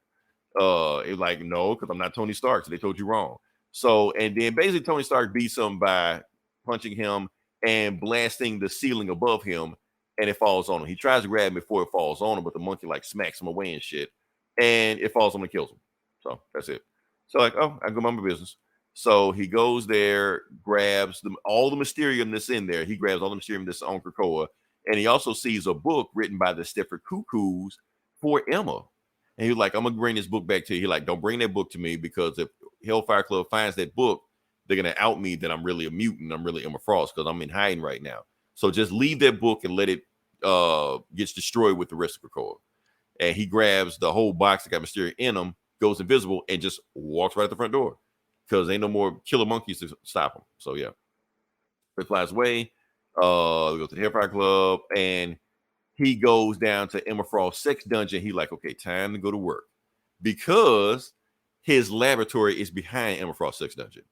[SPEAKER 4] It was like, "No, because I'm not Tony Stark. So they told you wrong." So, and then basically Tony Stark beats him by punching him and blasting the ceiling above him, and it falls on him. He tries to grab him before it falls on him, but the monkey like smacks him away and shit, and it falls on him and kills him. So that's it. So like, oh, I go about my business. So he goes there, grabs all the Mysterium that's in there. He grabs all the Mysterium that's on Krakoa, and he also sees a book written by the Stepford Cuckoos for Emma. And he was like, "I'm gonna bring this book back to you." He like, "Don't bring that book to me because if Hellfire Club finds that book, they're gonna out me that I'm really a mutant. I'm really Emma Frost because I'm in hiding right now. So just leave that book and let it gets destroyed with the rest of Krakoa." And he grabs the whole box that got Mysterio in him, goes invisible, and just walks right at the front door because ain't no more killer monkeys to stop him. So yeah, it flies away. We go to the Hellfire Club, and he goes down to Emma Frost's sex dungeon. He like, okay, time to go to work because his laboratory is behind Emma Frost's sex dungeon.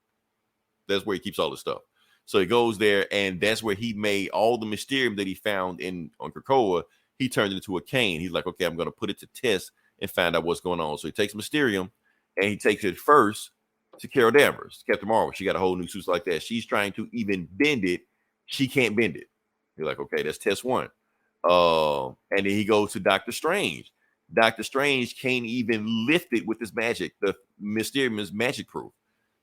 [SPEAKER 4] That's where he keeps all this stuff. So he goes there, and that's where he made all the Mysterium that he found on Krakoa. He turned it into a cane. He's like, okay, I'm going to put it to test and find out what's going on. So he takes Mysterium, and he takes it first to Carol Danvers, Captain Marvel. She got a whole new suit like that. She's trying to even bend it. She can't bend it. You're like, okay, that's test one. And then he goes to Doctor Strange. Doctor Strange can't even lift it with his magic. The Mysterium is magic proof.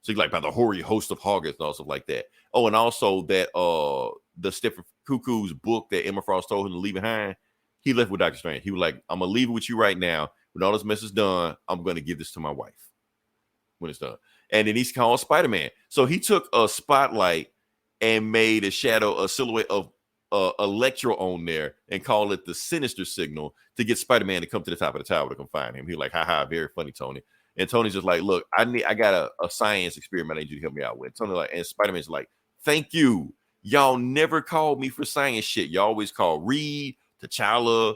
[SPEAKER 4] So he's like, by the hoary host of Hogwarts and all stuff like that. Oh, and also that the Stepford Cuckoo's book that Emma Frost told him to leave behind, he left with Doctor Strange. He was like, "I'm gonna leave it with you right now. When all this mess is done, I'm gonna give this to my wife when it's done." And then he's called Spider-Man. So he took a spotlight and made a silhouette of Electro on there and called it the Sinister Signal to get Spider-Man to come to the top of the tower to come find him. He was like, "Ha, very funny, Tony." And Tony's just like, "Look, I got a science experiment I need you to help me out with." Tony like, and Spider-Man's like, "Thank you. Y'all never called me for science shit. Y'all always call Reed, T'Challa,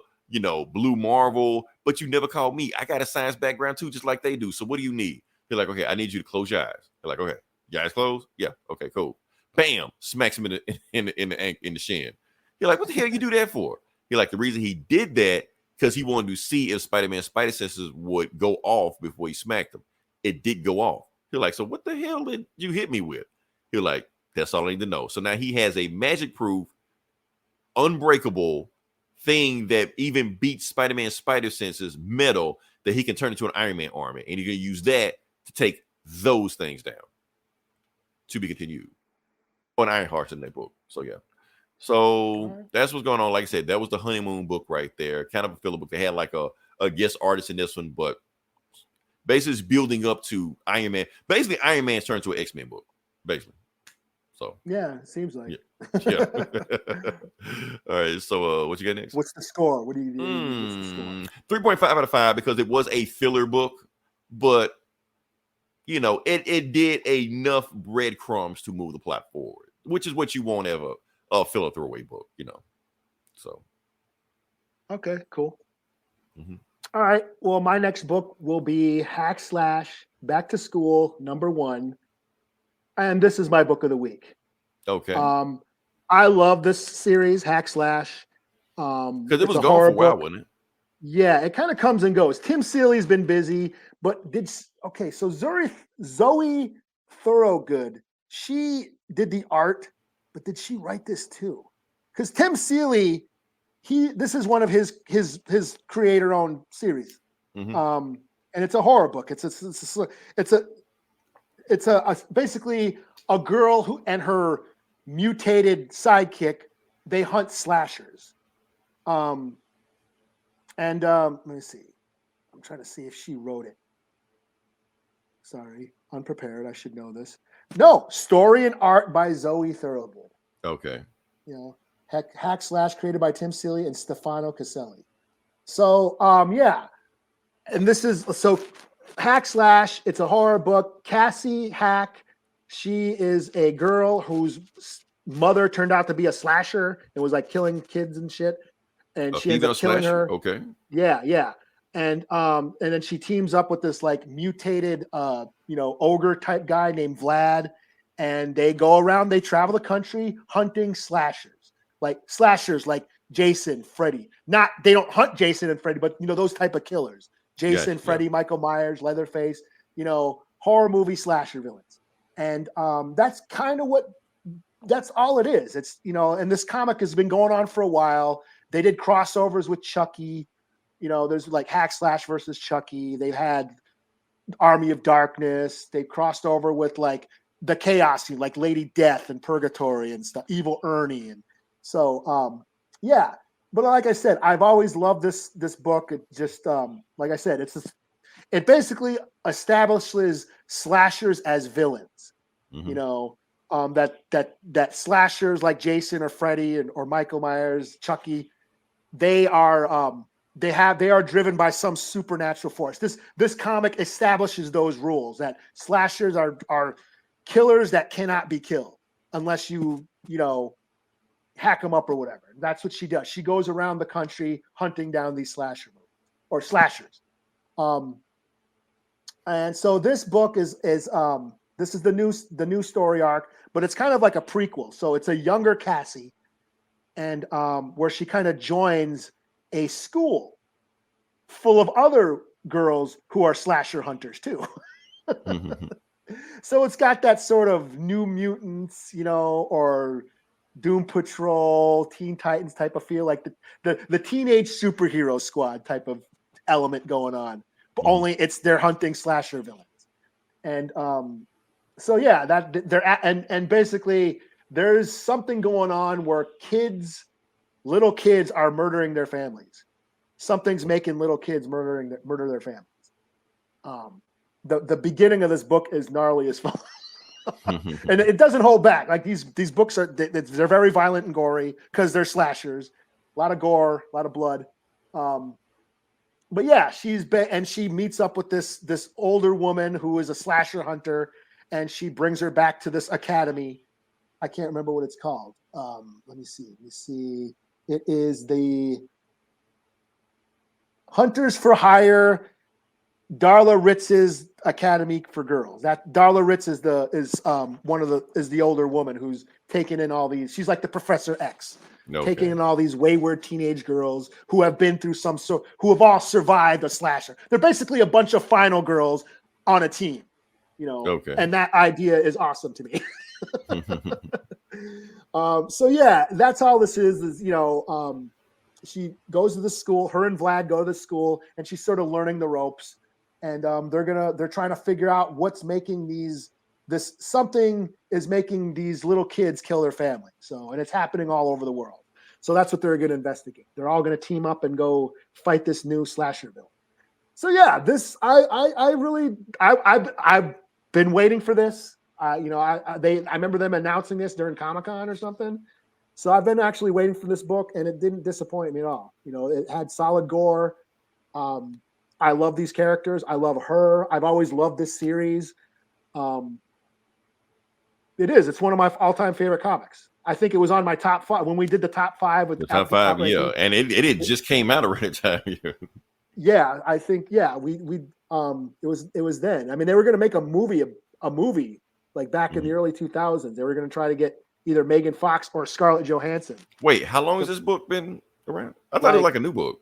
[SPEAKER 4] Blue Marvel, but you never called me. I got a science background too, just like they do. So what do you need?" He's like, "Okay, I need you to close your eyes." They're like, "Okay, your eyes closed? Yeah, okay, cool." Bam, smacks him in the shin. You're like, "What the hell you do that for?" He's like, the reason he did that because he wanted to see if Spider-Man's spider senses would go off before he smacked him. It did go off. He's like, "So what the hell did you hit me with?" He's like, "That's all I need to know." So now he has a magic-proof, unbreakable thing that even beats Spider-Man's spider senses metal that he can turn into an Iron Man army. And you're going to use that to take those things down. to be continued on Ironheart's in that book. So yeah. So that's what's going on. Like I said, that was the honeymoon book right there. Kind of a filler book. They had like a guest artist in this one, but basically it's building up to Iron Man. Basically, Iron Man's turned to an X-Men book. Basically. So
[SPEAKER 6] yeah, it seems like.
[SPEAKER 4] Yeah. All right. So what you got next?
[SPEAKER 6] What's the score? What do you do?
[SPEAKER 4] 3.5 out of 5 because it was a filler book, but you know, it did enough breadcrumbs to move the plot forward, which is what you want out of a filler throwaway book, you know. So
[SPEAKER 6] okay, cool. All right. Well, my next book will be Hack Slash Back to School #1. And this is my book of the week.
[SPEAKER 4] Okay.
[SPEAKER 6] I love this series, Hack Slash.
[SPEAKER 4] Because it was gone for a while, wasn't it?
[SPEAKER 6] Yeah, it kind of comes and goes. Tim Seeley's been busy, but so Zoe Thorogood, she did the art, but did she write this too? Because Tim Seeley, this is one of his creator-owned series. And it's a horror book. It's basically a girl who and her mutated sidekick, they hunt slashers. Let me see. I'm trying to see if she wrote it. Sorry, unprepared. I should know this. No, story and art by Zoe Thorogood.
[SPEAKER 4] Okay.
[SPEAKER 6] You know, Hack Slash created by Tim Seeley and Stefano Caselli. So, yeah. And this is Hack Slash, it's a horror book. Cassie Hack, she is a girl whose mother turned out to be a slasher and was like killing kids and shit. And she ends up killing her.
[SPEAKER 4] Okay.
[SPEAKER 6] Yeah. And then she teams up with this like mutated ogre type guy named Vlad. And they go around, they travel the country hunting slashers. Like Jason, Freddy. They don't hunt Jason and Freddy, but those type of killers. Jason, Freddy, Michael Myers, Leatherface, horror movie slasher villains. And that's kind of that's all it is. It's, and this comic has been going on for a while. They did crossovers with Chucky. There's like Hack Slash versus Chucky. They've had Army of Darkness. They crossed over with like the Chaos, like Lady Death and Purgatory and stuff, Evil Ernie. And so, yeah. But like I said, I've always loved this book. It just, like I said, it basically establishes slashers as villains. That slashers like Jason or Freddy or Michael Myers, Chucky, they are driven by some supernatural force. This comic establishes those rules that slashers are killers that cannot be killed unless you hack them up or whatever. That's what she does. She goes around the country hunting down these slashers. And so this book is this is the new story arc, but it's kind of like a prequel. So it's a younger Cassie, and where she kind of joins a school full of other girls who are slasher hunters too. So it's got that sort of New Mutants, or Doom Patrol, Teen Titans type of feel, like the teenage superhero squad type of element going on, but only they're hunting slasher villains. And so yeah, and basically there's something going on where little kids are murdering their families. Something's making little kids murder their families. The beginning of this book is gnarly as fuck. And it doesn't hold back. Like these books they're very violent and gory because they're slashers. A lot of gore, a lot of blood. But yeah, she meets up with this older woman who is a slasher hunter, and she brings her back to this academy. I can't remember what it's called. Let me see. It is the Hunters for Hire Darla Ritz's Academy for Girls. That Darla Ritz is the older woman who's taking in all these. She's like the Professor X, taking in all these wayward teenage girls who have been through who have all survived a slasher. They're basically a bunch of final girls on a team, And that idea is awesome to me. So yeah, that's all this is. She goes to the school. Her and Vlad go to the school, and she's sort of learning the ropes. And they're trying to figure out what's making these this something is making these little kids kill their family. So, and it's happening all over the world. So that's what they're going to investigate. They're all going to team up and go fight this new slasher villain. So yeah, this I've been waiting for this. I remember them announcing this during Comic-Con or something. So I've been actually waiting for this book, and it didn't disappoint me at all. You know, it had solid gore. I love these characters. I love her. I've always loved this series. It's one of my all-time favorite comics. I think it was on my top 5 when we did the top 5 with
[SPEAKER 4] the top 5, yeah, and it just came out around the time.
[SPEAKER 6] Yeah, I think it was then. I mean, they were going to make a movie like back in the early 2000s. They were going to try to get either Megan Fox or Scarlett Johansson.
[SPEAKER 4] Wait, how long has this book been around? I thought it was like a new book.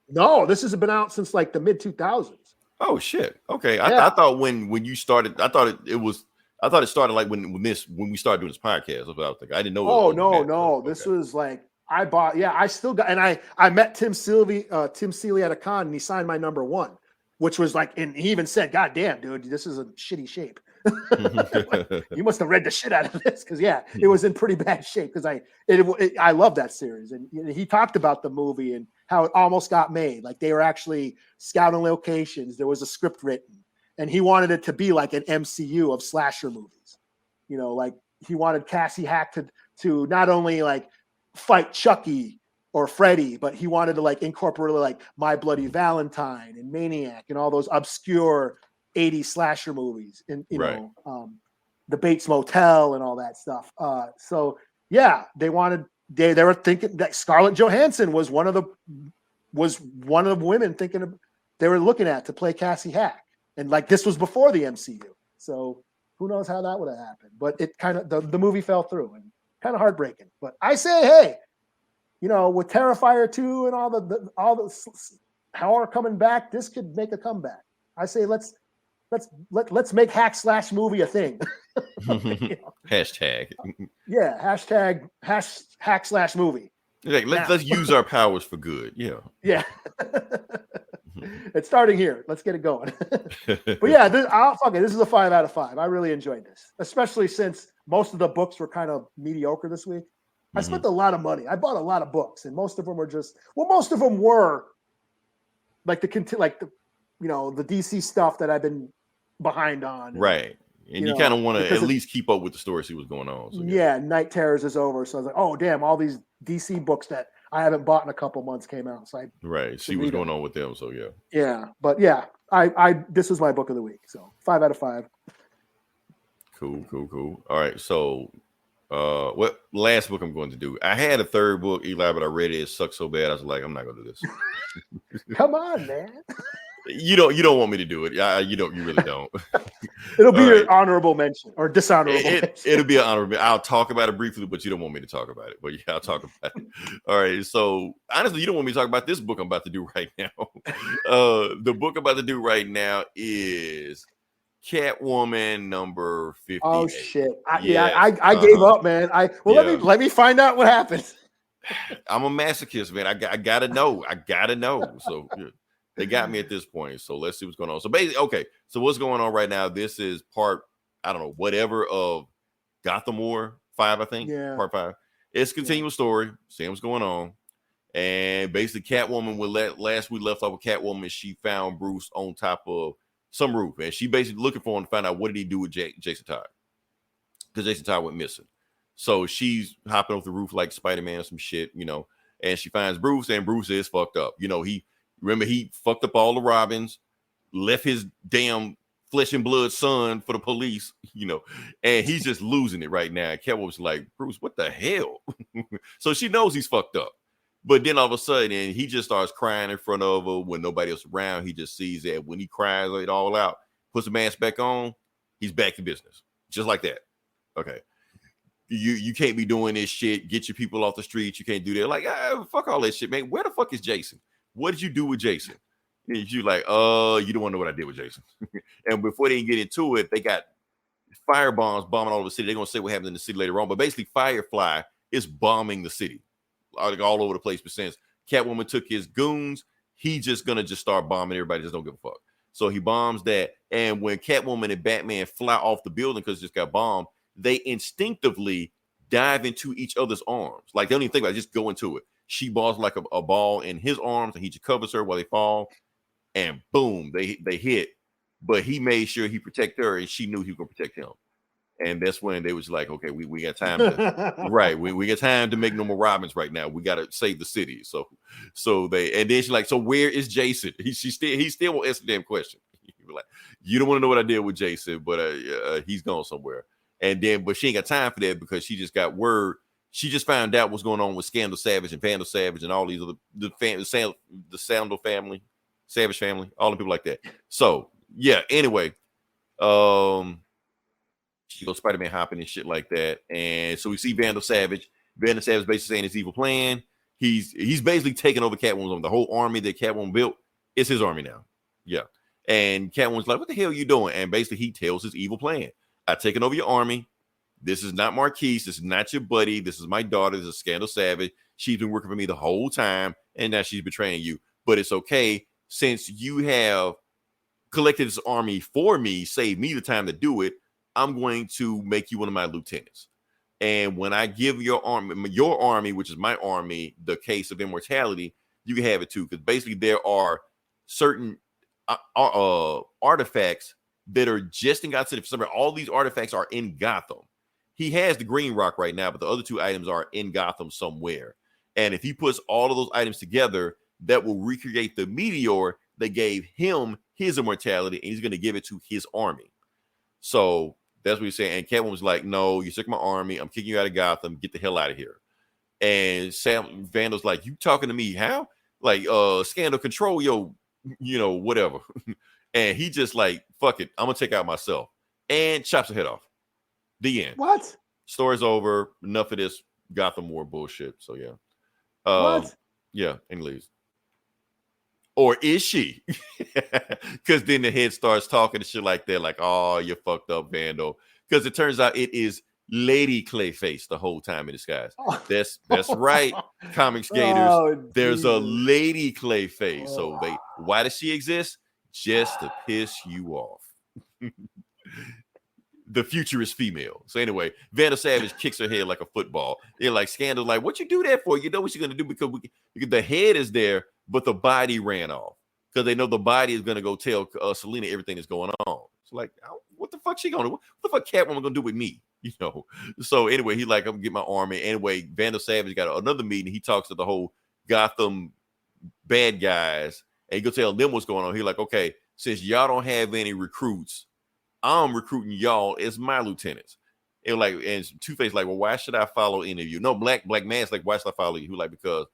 [SPEAKER 6] No, this has been out since like the mid 2000s.
[SPEAKER 4] Oh shit. Okay,
[SPEAKER 6] Yeah.
[SPEAKER 4] I thought when you started, I thought it started like when we started doing this podcast. That's what I was thinking. I didn't know.
[SPEAKER 6] Oh no. This was like I still got, and I met Tim Seeley at a con, and he signed my number 1, which was like, and he even said, "God damn, dude, this is a shitty shape." You must have read the shit out of this, because it was in pretty bad shape. Because I love that series, and he talked about the movie and how it almost got made. Like they were actually scouting locations. There was a script written, and he wanted it to be like an MCU of slasher movies. You know, like he wanted Cassie Hack to not only like fight Chucky or Freddy, but he wanted to like incorporate like My Bloody Valentine and Maniac and all those obscure 80s slasher movies, and the Bates Motel and all that stuff. So yeah, they were thinking that Scarlett Johansson was one of the women they were looking at to play Cassie Hack, and like this was before the MCU. So who knows how that would have happened? But it kind of the movie fell through, and kind of heartbreaking. But I say, hey, you know, with Terrifier 2 and all the horror coming back, this could make a comeback. I say let's make hack slash movie a thing.
[SPEAKER 4] Hashtag.
[SPEAKER 6] Yeah, hashtag hack slash movie.
[SPEAKER 4] Like, let's use our powers for good. Yeah.
[SPEAKER 6] Yeah. It's starting here. Let's get it going. But yeah, this is a 5 out of 5. I really enjoyed this, especially since most of the books were kind of mediocre this week. I spent a lot of money. I bought a lot of books, and most of them were like the DC stuff that I've been behind on.
[SPEAKER 4] Right. And you kind of want to at least keep up with the story, see what's going on. So,
[SPEAKER 6] yeah, Night Terrors is over. So I was like, oh, damn, all these DC books that I haven't bought in a couple months came out. So
[SPEAKER 4] see what's going on with them. So, yeah.
[SPEAKER 6] Yeah. But yeah, this was my book of the week. So 5 out of 5.
[SPEAKER 4] Cool. All right. So, what last book I'm going to do? I had a third book, Eli, but I read it. It sucked so bad. I was like, I'm not going to do this.
[SPEAKER 6] Come on, man.
[SPEAKER 4] You don't want me to do it. You really don't.
[SPEAKER 6] It'll be your honorable mention or dishonorable mention.
[SPEAKER 4] It'll be an honorable. I'll talk about it briefly, but you don't want me to talk about it. But yeah, I'll talk about it. All right. So honestly, you don't want me to talk about this book I'm about to do right now. The book I'm about to do right now is Catwoman number 58.
[SPEAKER 6] Oh shit! I gave up, man. Let me find out what happens.
[SPEAKER 4] I'm a masochist, man. I gotta know. So. Yeah. They got me at this point, so let's see what's going on. So basically, okay, so what's going on right now? This is part, I don't know, whatever of Gotham War 5, I think. Yeah. Part 5. It's a continuous story, seeing what's going on. And basically, Catwoman, last we left off with Catwoman, she found Bruce on top of some roof, and she basically looking for him to find out what did he do with Jason Todd, because Jason Todd went missing. So she's hopping off the roof like Spider-Man or some shit, you know, and she finds Bruce, and Bruce is fucked up. You know, Remember, he fucked up all the Robins, left his damn flesh and blood son for the police, you know, and he's just losing it right now. And Catwoman's like, Bruce, what the hell? So she knows he's fucked up. But then all of a sudden, he just starts crying in front of her when nobody else around. He just sees that when he cries it all out, puts the mask back on, he's back to business. Just like that. Okay. You can't be doing this shit. Get your people off the street. You can't do that. Like, fuck all that shit, man. Where the fuck is Jason? What did you do with Jason? And you like, you don't want to know what I did with Jason. And before they get into it, they got fire bombs bombing all over the city. They're going to say what happened in the city later on. But basically, Firefly is bombing the city all over the place. But since Catwoman took his goons, he's just going to start bombing everybody. Just don't give a fuck. So he bombs that. And when Catwoman and Batman fly off the building because it just got bombed, they instinctively dive into each other's arms. Like they don't even think about it, just go into it. She balls like a ball in his arms, and he just covers her while they fall. And boom, they hit. But he made sure he protected her, and she knew he was going to protect him. And that's when they was like, okay, we got time to right. We got time to make no more Robins right now. We got to save the city. So they, and then she's like, so where is Jason? He still won't answer the damn question. Like, you don't want to know what I did with Jason, but he's gone somewhere. And then, but she ain't got time for that because she just got word. She just found out what's going on with Scandal Savage and Vandal Savage and all these other the Sandal family, Savage family, all the people like that. So yeah. Anyway, she goes Spider-Man hopping and shit like that. And so we see Vandal Savage. Vandal Savage basically saying his evil plan. He's basically taking over Catwoman's army. The whole army that Catwoman built is his army now. Yeah. And Catwoman's like, what the hell are you doing? And basically he tells his evil plan. I've taken over your army. This is not Marquise. This is not your buddy. This is my daughter. This is Scandal Savage. She's been working for me the whole time. And now she's betraying you. But it's okay. Since you have collected this army for me, saved me the time to do it, I'm going to make you one of my lieutenants. And when I give your army, which is my army, the case of immortality, you can have it too. Because basically there are certain artifacts that are just in Gotham City. All these artifacts are in Gotham. He has the Green Rock right now, but the other two items are in Gotham somewhere. And if he puts all of those items together, that will recreate the meteor that gave him his immortality, and he's going to give it to his army. So that's what he's saying. And Catwoman's like, no, you took my army. I'm kicking you out of Gotham. Get the hell out of here. And Vandal's like, you talking to me? How? Like, Scandal, control your, whatever. And he just like, fuck it. I'm going to take out myself. And chops her head off. The end.
[SPEAKER 6] What?
[SPEAKER 4] Story's over. Enough of this Gotham War bullshit. So, yeah.
[SPEAKER 6] What?
[SPEAKER 4] Yeah, and leaves. Or is she? Because then the head starts talking and shit like that. Like, oh, you fucked up, Vandal. Because it turns out it is Lady Clayface the whole time in disguise. That's right, comic skaters.
[SPEAKER 6] Oh,
[SPEAKER 4] there's a Lady Clayface. So why does she exist? Just to piss you off. The future is female. So anyway, Vandal Savage kicks her head like a football. They're like, Scandal, like, what you do that for? You know what she's gonna do because the head is there, but the body ran off because they know the body is gonna go tell Selena everything that's going on. So like, what the fuck she gonna do? What the fuck Catwoman gonna do with me? So anyway, he like, I'm gonna get my army. Anyway, Vandal Savage got another meeting. He talks to the whole Gotham bad guys, and he go tell them what's going on. He's like, okay, since y'all don't have any recruits, I'm recruiting y'all as my lieutenants. And Two-Face like, well, why should I follow any of you? No, Black Man's like, why should I follow you? Like, because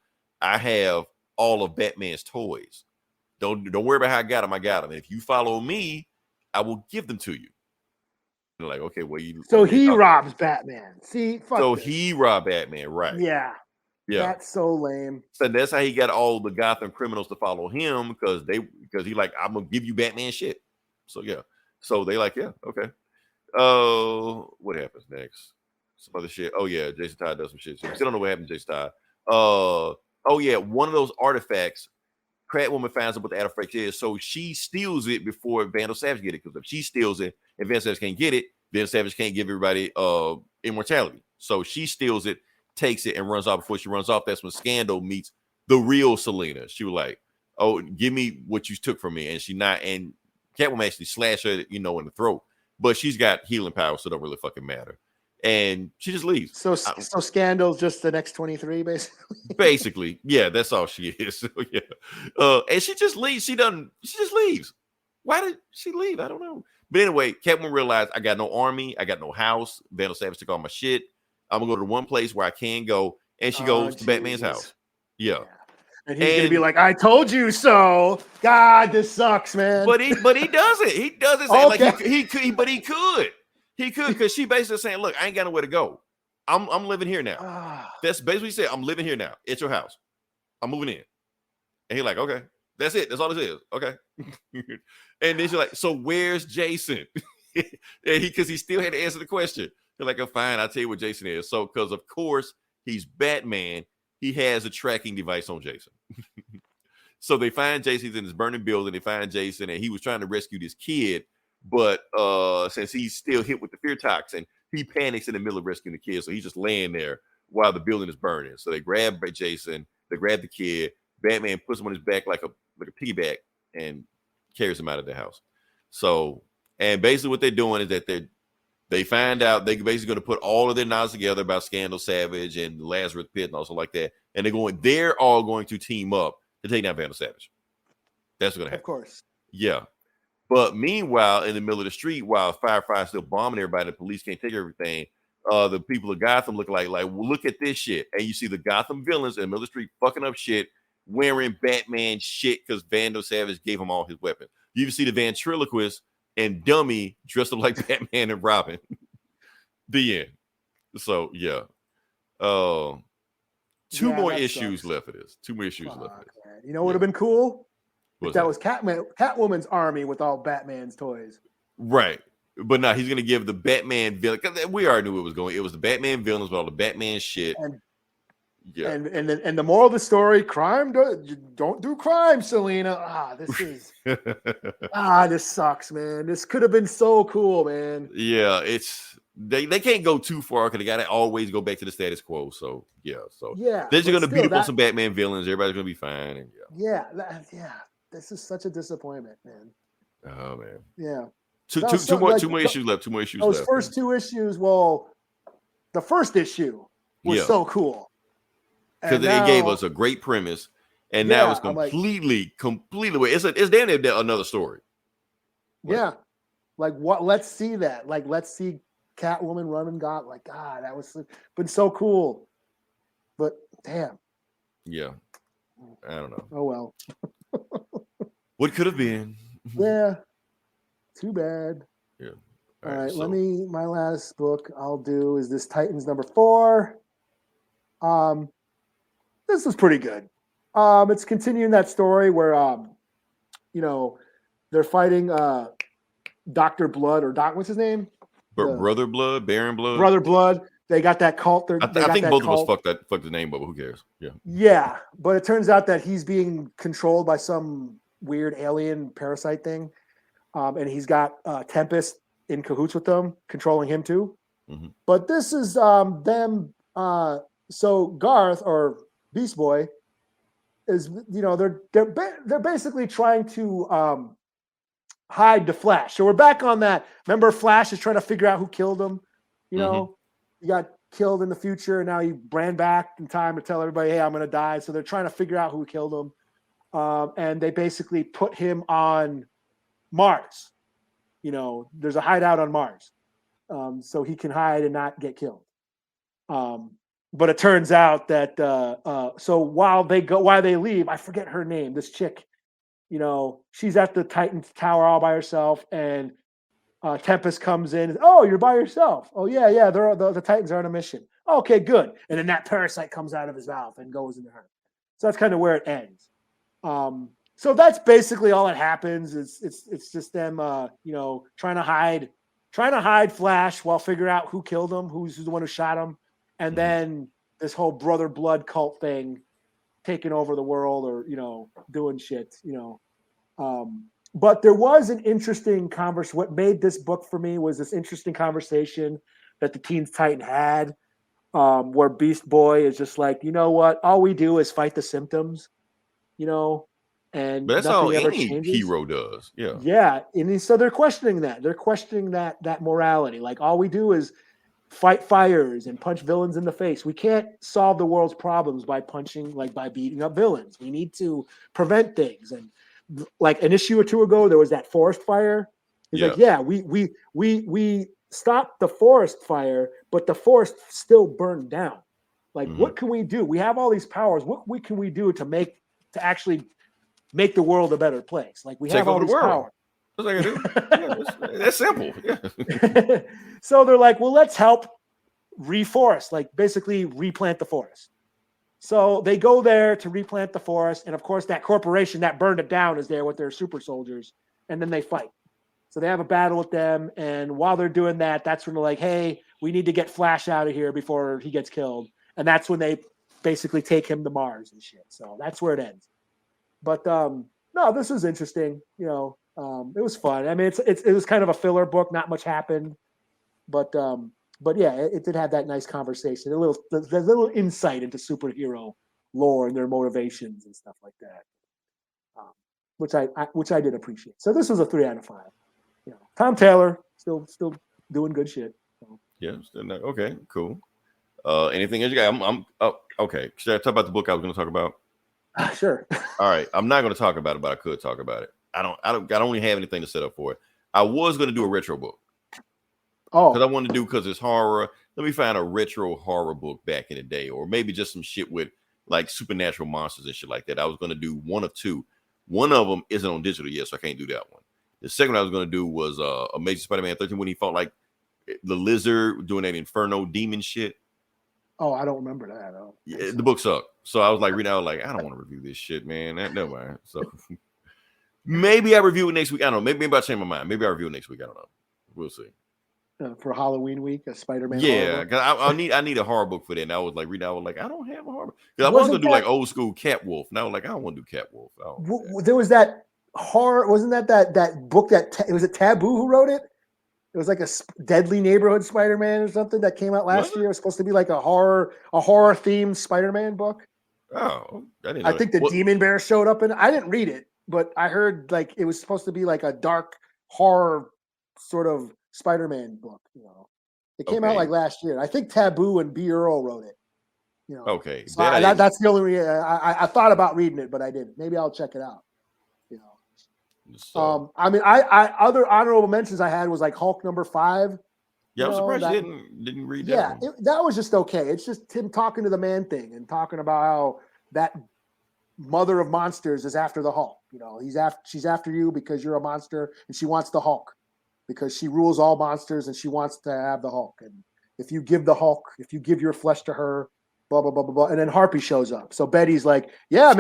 [SPEAKER 4] I have all of Batman's toys. Don't worry about how I got them. And if you follow me, I will give them to you. And like, okay, well,
[SPEAKER 6] so he robs Batman. See, fuck this.
[SPEAKER 4] He robbed Batman, right?
[SPEAKER 6] Yeah. That's so lame.
[SPEAKER 4] So that's how he got all the Gotham criminals to follow him because he like, I'm gonna give you Batman shit. So yeah. So they like, yeah, okay. What happens next? Some other shit. Oh yeah, Jason Todd does some shit. So we still don't know what happened to Jason Todd. Oh yeah, one of those artifacts, Catwoman finds out what the artifact is, so she steals it before Vandal Savage get it. Because if she steals it and Vandal Savage can't get it, Vandal Savage can't give everybody immortality. So she steals it, takes it, and runs off. Before she runs off, that's when Scandal meets the real Selena. She was like, "Oh, give me what you took from me," and she not and. Catwoman actually slashed her, in the throat, but she's got healing power, so it don't really fucking matter. And she just leaves.
[SPEAKER 6] So Scandal's just the next 23, basically.
[SPEAKER 4] Basically, yeah, that's all she is. So, yeah, and she just leaves. She just leaves. Why did she leave? I don't know. But anyway, Catwoman realized I got no army, I got no house. Vandal Savage took all my shit. I'm gonna go to one place where I can go, and she goes to Batman's house. Yeah.
[SPEAKER 6] And he's gonna be like, "I told you so." God, this sucks, man.
[SPEAKER 4] But he doesn't. He doesn't.
[SPEAKER 6] Okay.
[SPEAKER 4] Like he could, but he could because she basically saying, "Look, I ain't got nowhere to go. I'm living here now." That's basically what he said. I'm living here now. It's your house. I'm moving in. And he's like, "Okay, that's it. That's all this is." Okay. And then she's like, "So where's Jason?" And because he still had to answer the question. They're like, "Oh, fine. I'll tell you what Jason is." So because of course he's Batman. He has a tracking device on Jason. So they find Jason's in this burning building. They find Jason, and he was trying to rescue this kid, but since he's still hit with the fear toxin, he panics in the middle of rescuing the kid. So he's just laying there while the building is burning. So they grab Jason, they grab the kid. Batman puts him on his back like a piggyback and carries him out of the house. So, and basically what they're doing is that they find out they're basically going to put all of their knowledge together about Scandal Savage and Lazarus Pit and also like that. And they're all going to team up to take down Vandal Savage. That's what's going to happen.
[SPEAKER 6] Of course.
[SPEAKER 4] Yeah. But meanwhile, in the middle of the street, while firefighters still bombing everybody, the police can't take everything. The people of Gotham look like, well, look at this shit. And you see the Gotham villains in the middle of the street fucking up shit, wearing Batman shit because Vandal Savage gave him all his weapons. You even see the ventriloquist and dummy dressed up like Batman and Robin. The end. So yeah. Two more issues left of this. Two more issues left of this.
[SPEAKER 6] Man. You know what would have been cool?
[SPEAKER 4] What's
[SPEAKER 6] That was Catwoman's army with all Batman's toys.
[SPEAKER 4] Right. But now he's going to give the Batman villain. We already knew it was going. It was the Batman villains with all the Batman shit.
[SPEAKER 6] And
[SPEAKER 4] yeah.
[SPEAKER 6] And the moral of the story: don't do crime, Selena. This sucks, man. This could have been so cool, man.
[SPEAKER 4] Yeah, they can't go too far because they got to always go back to the status quo. So yeah, they're just going to beat up on some Batman villains. Everybody's going to be fine. And
[SPEAKER 6] yeah. This is such a disappointment, man.
[SPEAKER 4] Oh man.
[SPEAKER 6] Yeah.
[SPEAKER 4] Two more issues left. Two more issues
[SPEAKER 6] left.
[SPEAKER 4] Those
[SPEAKER 6] first two issues. Well, the first issue was so cool
[SPEAKER 4] because it gave us a great premise, and now it's completely. It's damn near another story.
[SPEAKER 6] Yeah, like what? Let's see that. Like let's see Catwoman running. God, like God, that was been so cool. But damn.
[SPEAKER 4] Yeah. I don't know.
[SPEAKER 6] Oh well.
[SPEAKER 4] What could have been?
[SPEAKER 6] Yeah. Too bad.
[SPEAKER 4] Yeah.
[SPEAKER 6] All right. My last book I'll do is this Titans number 4. This was pretty good. It's continuing that story where they're fighting Dr. Blood or what's his name?
[SPEAKER 4] Brother Blood, Baron Blood.
[SPEAKER 6] Brother Blood. They got that cult.
[SPEAKER 4] I think both of us fucked the name up, but who cares? Yeah.
[SPEAKER 6] Yeah, but it turns out that he's being controlled by some weird alien parasite thing. And he's got Tempest in cahoots with them, controlling him too. Mm-hmm. But this is them. So Garth or Beast Boy is, they're basically trying to hide the Flash. So we're back on that. Remember, Flash is trying to figure out who killed him. He got killed in the future, and now he ran back in time to tell everybody, "Hey, I'm going to die." So they're trying to figure out who killed him, and they basically put him on Mars. There's a hideout on Mars, so he can hide and not get killed. But it turns out that so while they leave, I forget her name. This chick, she's at the Titan Tower all by herself, and Tempest comes in. Oh, you're by yourself. Oh yeah. The Titans are on a mission. Okay, good. And then that parasite comes out of his mouth and goes into her. So that's kind of where it ends. So that's basically all that happens. It's just them, trying to hide Flash while figuring out who killed him, who's the one who shot him, and then this whole Brother Blood cult thing taking over the world, or doing shit. But there was an interesting conversation. What made this book for me was this interesting conversation that the Teen Titan had, where Beast Boy is just like, you know what? All we do is fight the symptoms, and
[SPEAKER 4] but that's all any hero does. Yeah.
[SPEAKER 6] Yeah. And so they're questioning that. They're questioning that morality. Like, all we do is fight fires and punch villains in the face. We can't solve the world's problems by by beating up villains. We need to prevent things. And like an issue or two ago, there was that forest fire. He's like, yeah, we stopped the forest fire, but the forest still burned down. Like, what can we do? We have all these powers. What can we do to actually make the world a better place? Like, we have all these powers.
[SPEAKER 4] That's what I do. That's simple. Yeah.
[SPEAKER 6] So they're like, well, let's help reforest, like basically replant the forest. So they go there to replant the forest. And of course, that corporation that burned it down is there with their super soldiers. And then they fight. So they have a battle with them. And while they're doing that, that's when they're like, hey, we need to get Flash out of here before he gets killed. And that's when they basically take him to Mars and shit. So that's where it ends. But no, this was interesting. You know, it was fun. I mean, it was kind of a filler book. Not much happened, but yeah, it did have that nice conversation, the little insight into superhero lore and their motivations and stuff like that, which I did appreciate. So this was a 3 out of 5. You know, Tom Taylor still doing good shit. So.
[SPEAKER 4] Yeah, okay, cool. Anything else you got? Okay. Should I talk about the book I was going to talk about?
[SPEAKER 6] Sure.
[SPEAKER 4] All right. I'm not going to talk about it, but I could talk about it. I don't really have anything to set up for it. I was going to do a retro book.
[SPEAKER 6] Oh,
[SPEAKER 4] because I wanted to do, because it's horror. Let me find a retro horror book back in the day, or maybe just some shit with like supernatural monsters and shit like that. I was going to do one of two. One of them isn't on digital yet, so I can't do that one. The second one I was going to do was Amazing Spider-Man 13, when he fought like the lizard doing that inferno demon shit.
[SPEAKER 6] Oh, I don't remember that.
[SPEAKER 4] Yeah, the book sucked. So I was like reading out like, I don't want to review this shit, man. Never mind. So maybe I review it next week. I don't know. Maybe I'll change my mind. Maybe I'll review it next week. I don't know. We'll see.
[SPEAKER 6] For Halloween week, a Spider-Man.
[SPEAKER 4] Yeah, because I need a horror book for that. And I was like reading. I was like, I don't have a horror book. Because I was gonna do like old school Catwolf. And I was like, I don't want to do Catwolf.
[SPEAKER 6] There was that horror. Wasn't that book that was it Taboo who wrote it? It was like a Deadly Neighborhood Spider-Man or something that came out last year. It was supposed to be like a horror themed Spider-Man book.
[SPEAKER 4] Oh,
[SPEAKER 6] I think the Demon Bear showed up in it. I didn't read it, but I heard like it was supposed to be like a dark horror sort of Spider-Man book. You know, it came out like last year. I think Taboo and B. Earl wrote it. You know,
[SPEAKER 4] okay,
[SPEAKER 6] so that's the only reason I thought about reading it, but I didn't. Maybe I'll check it out. You know.
[SPEAKER 4] So,
[SPEAKER 6] I mean, I other honorable mentions I had was like Hulk #5.
[SPEAKER 4] Yeah, I'm surprised you didn't read that.
[SPEAKER 6] Yeah, that was just okay. It's just him talking to the Man Thing and talking about how that mother of monsters is after the Hulk. You know, she's after you because you're a monster, and she wants the Hulk because she rules all monsters and she wants to have the Hulk. And if you give your flesh to her, blah blah blah blah blah. And then Harpy shows up. So Betty's like, "Yeah,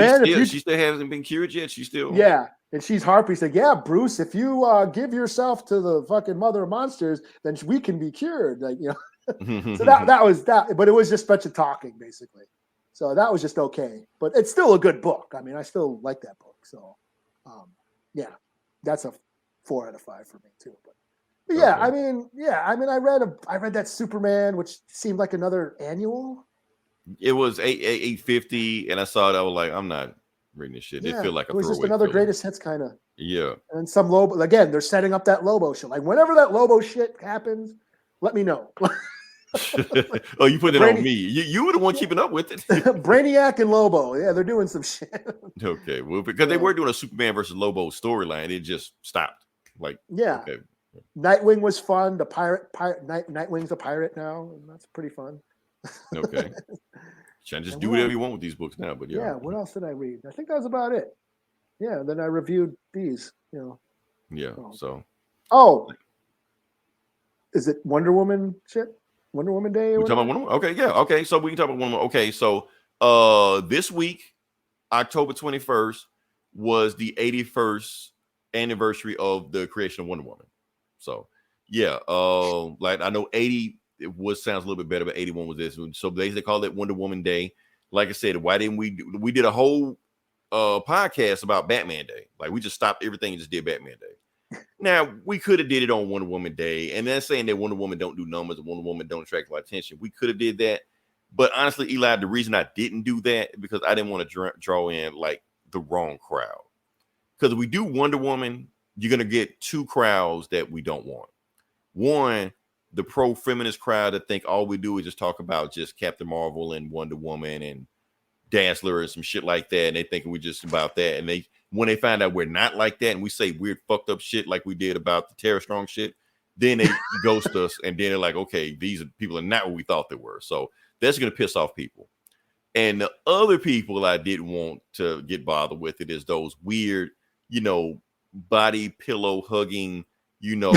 [SPEAKER 6] she
[SPEAKER 4] still hasn't been cured yet. She's still
[SPEAKER 6] And she's Harpy's like, yeah, Bruce, if you give yourself to the fucking mother of monsters, then we can be cured. Like, you know, so that was that, but it was just a bunch of talking basically. So that was just okay, but it's still a good book. I mean, I still like that book. So, yeah, that's a 4 out of 5 for me too. But yeah, okay. I mean, I read that Superman, which seemed like another annual.
[SPEAKER 4] It was $8.50, and I saw it. I was like, I'm not reading this shit.
[SPEAKER 6] Yeah,
[SPEAKER 4] It feel like
[SPEAKER 6] it was just another greatest hits kind of.
[SPEAKER 4] Yeah.
[SPEAKER 6] And some Lobo again. They're setting up that Lobo shit. Like whenever that Lobo shit happens, let me know.
[SPEAKER 4] Oh, you put it on me. You were the one keeping up with it.
[SPEAKER 6] Brainiac and Lobo. Yeah, they're doing some shit.
[SPEAKER 4] Okay, well, because they were doing a Superman versus Lobo storyline, it just stopped. Like,
[SPEAKER 6] yeah.
[SPEAKER 4] Okay.
[SPEAKER 6] Nightwing was fun. The Nightwing's a pirate now, and that's pretty fun.
[SPEAKER 4] Okay. Trying to just do whatever you want with these books now, but
[SPEAKER 6] yeah. What else did I read? I think that was about it. Yeah. Then I reviewed these. You know.
[SPEAKER 4] Yeah. So.
[SPEAKER 6] Oh. Is it Wonder Woman shit? Wonder Woman Day?
[SPEAKER 4] We're talking about Wonder Woman? Okay. Yeah. Okay. So we can talk about Wonder Woman. Okay. So this week, October 21st, was the 81st anniversary of the creation of Wonder Woman. So yeah. Like I know 80. It sounds a little bit better, but 81 was this one. So they call it Wonder Woman Day. Like I said, why didn't we did a whole podcast about Batman Day? Like we just stopped everything and just did Batman Day. Now we could have did it on Wonder Woman Day, and that's saying that Wonder Woman don't do numbers and Wonder Woman don't attract a lot of attention. We could have did that, but honestly, Eli, the reason I didn't do that is because I didn't want to draw in like the wrong crowd. Because if we do Wonder Woman, you're gonna get two crowds that we don't want. One, the pro-feminist crowd that think all we do is just talk about just Captain Marvel and Wonder Woman and Dazzler and some shit like that, and they think we're just about that. And when they find out we're not like that, and we say weird fucked up shit like we did about the Tara Strong shit, then they ghost us, and then they're like, okay, these people are not what we thought they were. So that's gonna piss off people. And the other people I didn't want to get bothered with it is those weird, you know, body pillow hugging, you know,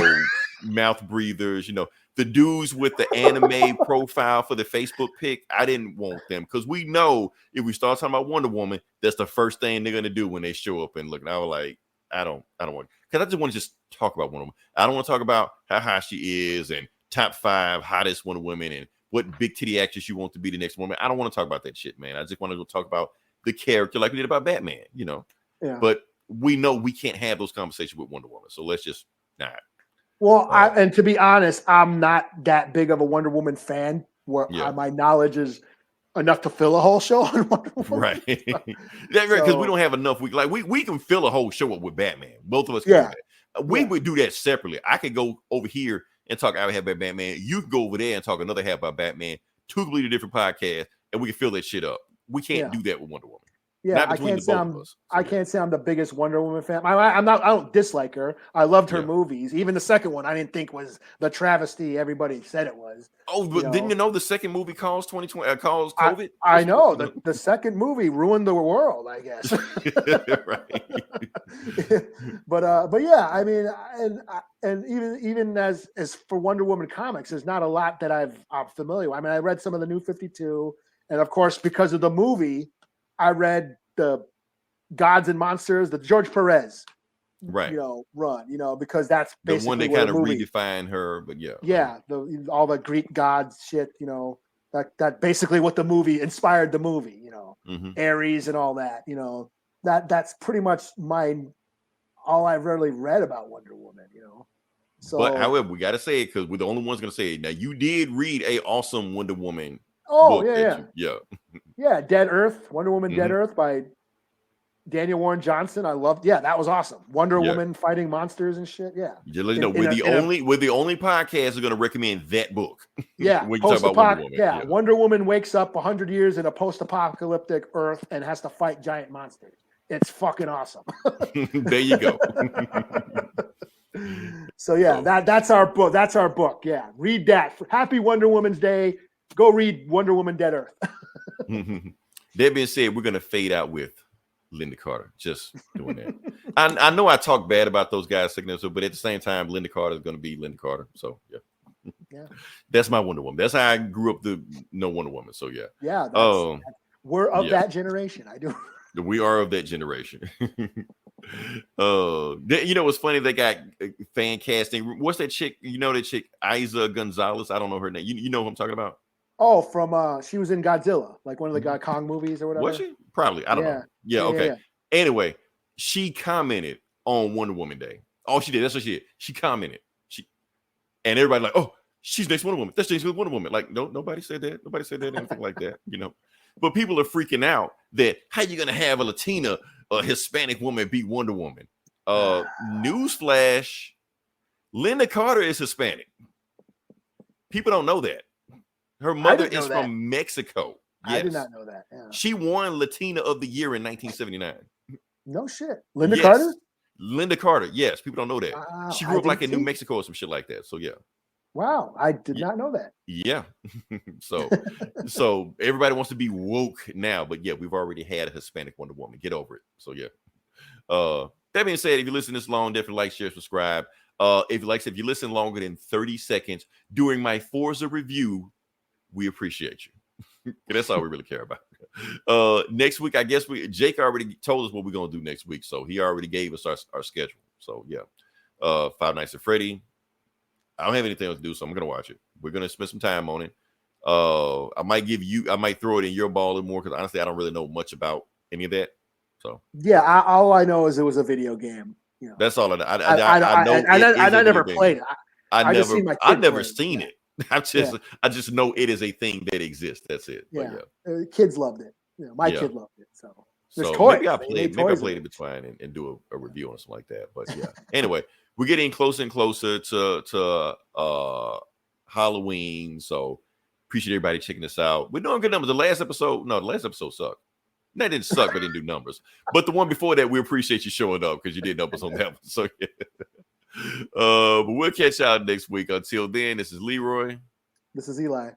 [SPEAKER 4] mouth breathers, you know. The dudes with the anime profile for the Facebook pic, I didn't want them because we know if we start talking about Wonder Woman, that's the first thing they're gonna do when they show up and look. And I was like, I don't want, because I just want to just talk about Wonder Woman. I don't want to talk about how high she is and top 5 hottest Wonder Women and what big titty actress you want to be the next woman. I don't want to talk about that shit, man. I just want to go talk about the character like we did about Batman, you know.
[SPEAKER 6] Yeah.
[SPEAKER 4] But we know we can't have those conversations with Wonder Woman. So let's just not.
[SPEAKER 6] Well, and to be honest, I'm not that big of a Wonder Woman fan where my knowledge is enough to fill a whole show on Wonder Woman.
[SPEAKER 4] Right. That's right, because we don't have enough. We can fill a whole show up with Batman. Both of us can do that. We would do that separately. I could go over here and talk our half about Batman. You can go over there and talk another half about Batman. Two completely different podcasts, and we can fill that shit up. We can't do that with Wonder Woman.
[SPEAKER 6] Yeah, I can't say I'm the biggest Wonder Woman fan. I'm not. I don't dislike her. I loved her movies. Even the second one, I didn't think was the travesty everybody said it was.
[SPEAKER 4] Oh, but didn't you know the second movie caused 2020 caused COVID?
[SPEAKER 6] I know the second movie ruined the world, I guess.
[SPEAKER 4] Right.
[SPEAKER 6] but yeah, I mean, and even as for Wonder Woman comics, there's not a lot that I'm familiar with. I mean, I read some of the New 52, and of course, because of the movie, I read the Gods and Monsters, the George Perez, run, because that's basically
[SPEAKER 4] the one they kind of redefined her, but
[SPEAKER 6] all the Greek gods shit, that basically what the movie inspired the movie, Ares and all that, that's pretty much all I've really read about Wonder Woman, So,
[SPEAKER 4] but however, we got to say it because we're the only ones going to say it. Now, you did read a awesome Wonder Woman.
[SPEAKER 6] Oh,
[SPEAKER 4] book,
[SPEAKER 6] yeah. Dead Earth, Wonder Woman, Dead Earth by Daniel Warren Johnson. I loved. Yeah, that was awesome. Wonder Woman fighting monsters and shit. Yeah.
[SPEAKER 4] Just let you know, we're the only podcast that's going to recommend that book.
[SPEAKER 6] Yeah.
[SPEAKER 4] When you talk about Wonder Woman.
[SPEAKER 6] Yeah. Wonder Woman wakes up 100 years in a post-apocalyptic Earth and has to fight giant monsters. It's fucking awesome.
[SPEAKER 4] There you go.
[SPEAKER 6] So that's our book. That's our book. Yeah. Read that. Happy Wonder Woman's Day. Go read Wonder Woman Dead Earth.
[SPEAKER 4] That being said, we're going to fade out with Linda Carter. Just doing that. I know I talk bad about those guys, but at the same time, Linda Carter is going to be Linda Carter. So, yeah. That's my Wonder Woman. That's how I grew up to know Wonder Woman. So, yeah.
[SPEAKER 6] Yeah. We're of that generation. I do.
[SPEAKER 4] We are of that generation. What's funny? They got fan casting. What's that chick? That chick, Isa Gonzalez? I don't know her name. You know who I'm talking about?
[SPEAKER 6] Oh, from she was in Godzilla, like one of the Kong movies or whatever.
[SPEAKER 4] Was she? Probably. I don't know. Yeah, okay. Yeah. Anyway, she commented on Wonder Woman Day. Oh, she did. That's what she did. She commented. And everybody like, oh, she's next Wonder Woman. That's next Wonder Woman. Like, no, nobody said that. Nobody said that. Anything like that. But people are freaking out that how you gonna have a Latina, a Hispanic woman beat Wonder Woman? Newsflash: Linda Carter is Hispanic. People don't know that. Her mother is from Mexico. Yes.
[SPEAKER 6] I did not know that. Yeah.
[SPEAKER 4] She won Latina of the Year in 1979.
[SPEAKER 6] No shit. Linda Carter?
[SPEAKER 4] Linda Carter. Yes. People don't know that. She grew up like in New Mexico or some shit like that. So, yeah.
[SPEAKER 6] Wow. I did not know that.
[SPEAKER 4] Yeah. So everybody wants to be woke now. But, yeah, we've already had a Hispanic Wonder Woman. Get over it. So, yeah. That being said, if you listen this long, definitely like, share, subscribe. If you listen longer than 30 seconds during my Forza review, we appreciate you. That's all we really care about. Next week, I guess Jake already told us what we're gonna do next week, so he already gave us our schedule. So yeah, Five Nights at Freddy. I don't have anything else to do, so I'm gonna watch it. We're gonna spend some time on it. I might throw it in your ball a little more because honestly, I don't really know much about any of that. So
[SPEAKER 6] yeah, all I know is it was a video game.
[SPEAKER 4] That's all I know.
[SPEAKER 6] I never played it.
[SPEAKER 4] I've never seen it. I just know it is a thing that exists. That's it.
[SPEAKER 6] Yeah. Kids loved it. My kid loved it. So
[SPEAKER 4] maybe I played it between and do a review on something like that. But yeah. Anyway, we're getting closer and closer to Halloween. So appreciate everybody checking us out. We're doing good numbers. The last episode sucked. That didn't suck, but didn't do numbers. But the one before that, we appreciate you showing up because you did numbers on that one. So yeah. But we'll catch y'all next week. Until then, this is Leroy.
[SPEAKER 6] This is Eli.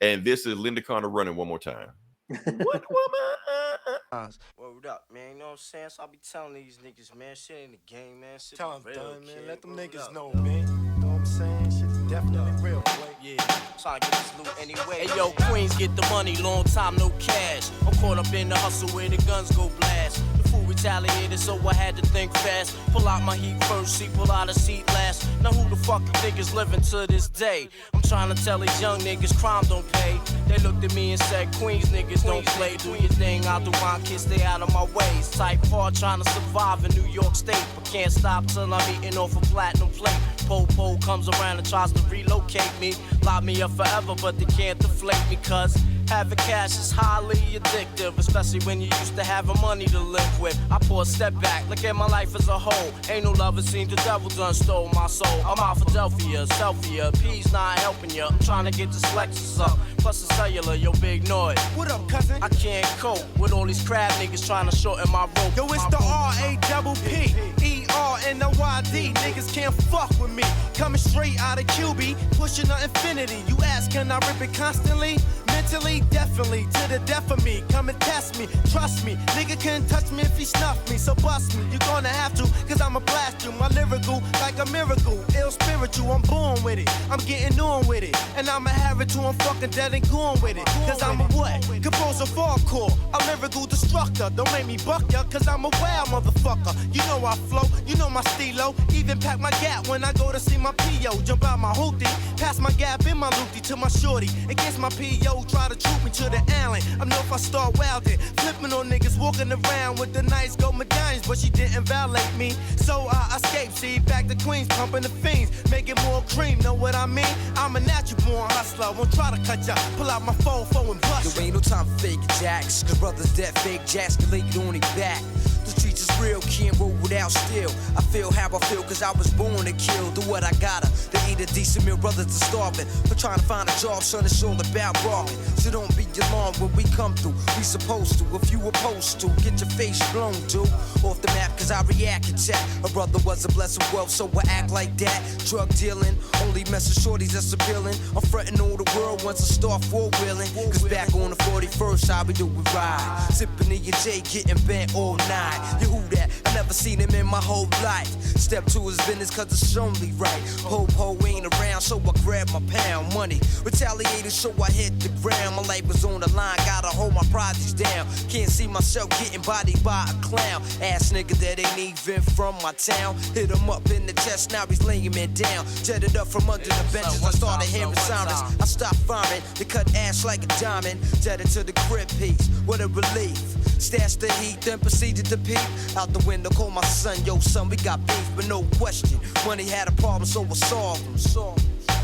[SPEAKER 4] And this is Linda Carter running one more time. Wonder Woman.
[SPEAKER 7] Word up, man. You know what I'm saying? So I'll be telling these niggas, man, shit in the game, man. Shit
[SPEAKER 8] Tell them,
[SPEAKER 7] real,
[SPEAKER 8] man. Let them niggas know, man. You know what I'm saying? Shit's definitely real, boy.
[SPEAKER 7] Yeah. Trying to get this loot anyway. Hey, yo, Queens get the money, long time no cash. I'm caught up in the hustle where the guns go blast. The fool retaliated, so I had to think fast. Pull out my heat first, see, pull out a seat last. Now who the fuck fuck you niggas living to this day. I'm trying to tell these young niggas crime don't pay. They looked at me and said, Queens niggas don't play. Do your thing, I'll do mine, kids stay out of my ways. Type hard trying to survive in New York State, but can't stop till I'm eating off a platinum plate. Po comes around and tries to relocate me. Lock me up forever, but they can't deflate me, cause having cash is highly addictive, especially when you used to having money to live with. I pour a step back, look at my life as a whole. Ain't no love, it seems the devil done stole my soul. I'm out Philadelphia, Selfia, P's not helping ya. I'm trying to get this Lexus up, plus the cellular, yo big noise.
[SPEAKER 8] What up, cousin?
[SPEAKER 7] I can't cope with all these crab niggas trying to shorten my rope.
[SPEAKER 8] Yo, it's the R.A.P. E-R-N-O-Y-D. Niggas can't fuck with me. Coming straight out of QB, pushing the infinity. You ask, can I rip it constantly? Mentally, definitely, to the death of me. Come and test me, trust me. Nigga couldn't touch me if he snuffed me, so bust me. You gonna have to, cause I'ma blast you. My lyrical, like a miracle. Ill spiritual, I'm born with it. I'm getting on with it. And I'ma have it till I'm fucking dead and gone with it. Cause I'm a what? Composer hardcore. A lyrical destructor. Don't make me buck ya, cause I'm a wild motherfucker. You know I flow, you know my stilo. Even pack my gap when I go to see my P.O. Jump out my hoopty, pass my gap in my loopty to my shorty. Against my P.O. Try to troop me to the island. I know if I start wildin', flipping on niggas walking around with the nice gold medallions, but she didn't violate me, so I escaped. See, back to Queens, pumping the fiends, making more cream. Know what I mean? I'm a natural born hustler. Won't try to cut ya. Pull out my phone and bust.
[SPEAKER 9] There ain't no time for fake jacks, cause brothers dead fake jacks can lay you on their back. The streets is real, can't roll without steel. I feel how I feel, cause I was born to kill. Do what I gotta. They ain't a decent meal, brothers are starving. But trying to find a job, son, it's all about bargain. So don't be alarmed when we come through. We supposed to, if you opposed to, get your face blown, dude. Off the map, cause I react and chat. A brother was a blessing wealth, so I act like that. Drug dealing, only messing shorties that's appealing. I'm frontin' all the world once I start four-wheeling. Cause back on the 41st, I be doing ride. Sippin' in your J, getting bent all night. You who that? I never seen him in my whole life. Step to his business cause it's only right. Ho ain't around, so I grab my pound money. Retaliated, so I hit the ground. My life was on the line, gotta hold my projects down. Can't see myself getting bodied by a clown. Ass nigga that ain't even from my town. Hit him up in the chest, now he's laying me down. Jetted up from under the benches, I started hearing sirens. I stopped firing, they cut ass like a diamond. Jetted to the crib piece, what a relief. Stashed the heat, then proceeded to peep. Out the window, call my son, yo son, we got beef, but no question. Money had a problem, so I solved him.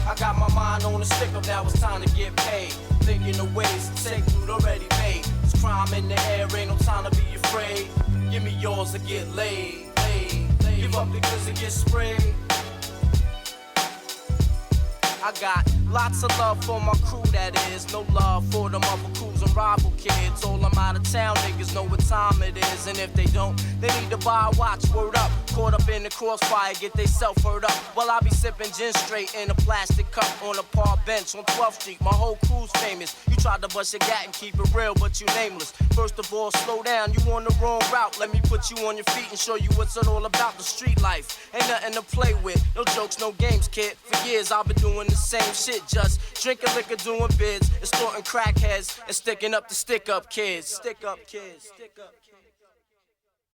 [SPEAKER 7] I got my mind on the stick up, now it's time to get paid. Thinking of ways to take food already made. There's crime in the air, ain't no time to be afraid. Give me yours or get laid. Give up the goods and get sprayed. I got lots of love for my crew, that is. No love for them other crews and rival kids. All them out of town niggas know what time it is. And if they don't, they need to buy a watch, word up. Caught up in the crossfire, get they self hurt up. While I be sipping gin straight in a plastic cup on a park bench on 12th Street. My whole crew's famous. You tried to bust your gat and keep it real, but you nameless. First of all, slow down, you on the wrong route. Let me put you on your feet and show you what's it all about. The street life ain't nothing to play with. No jokes, no games, kid. For years I've been doing the same shit, just drinking liquor, doing bids, extorting crackheads, and sticking up the stick-up kids. Stick-up kids. Stick-up kids.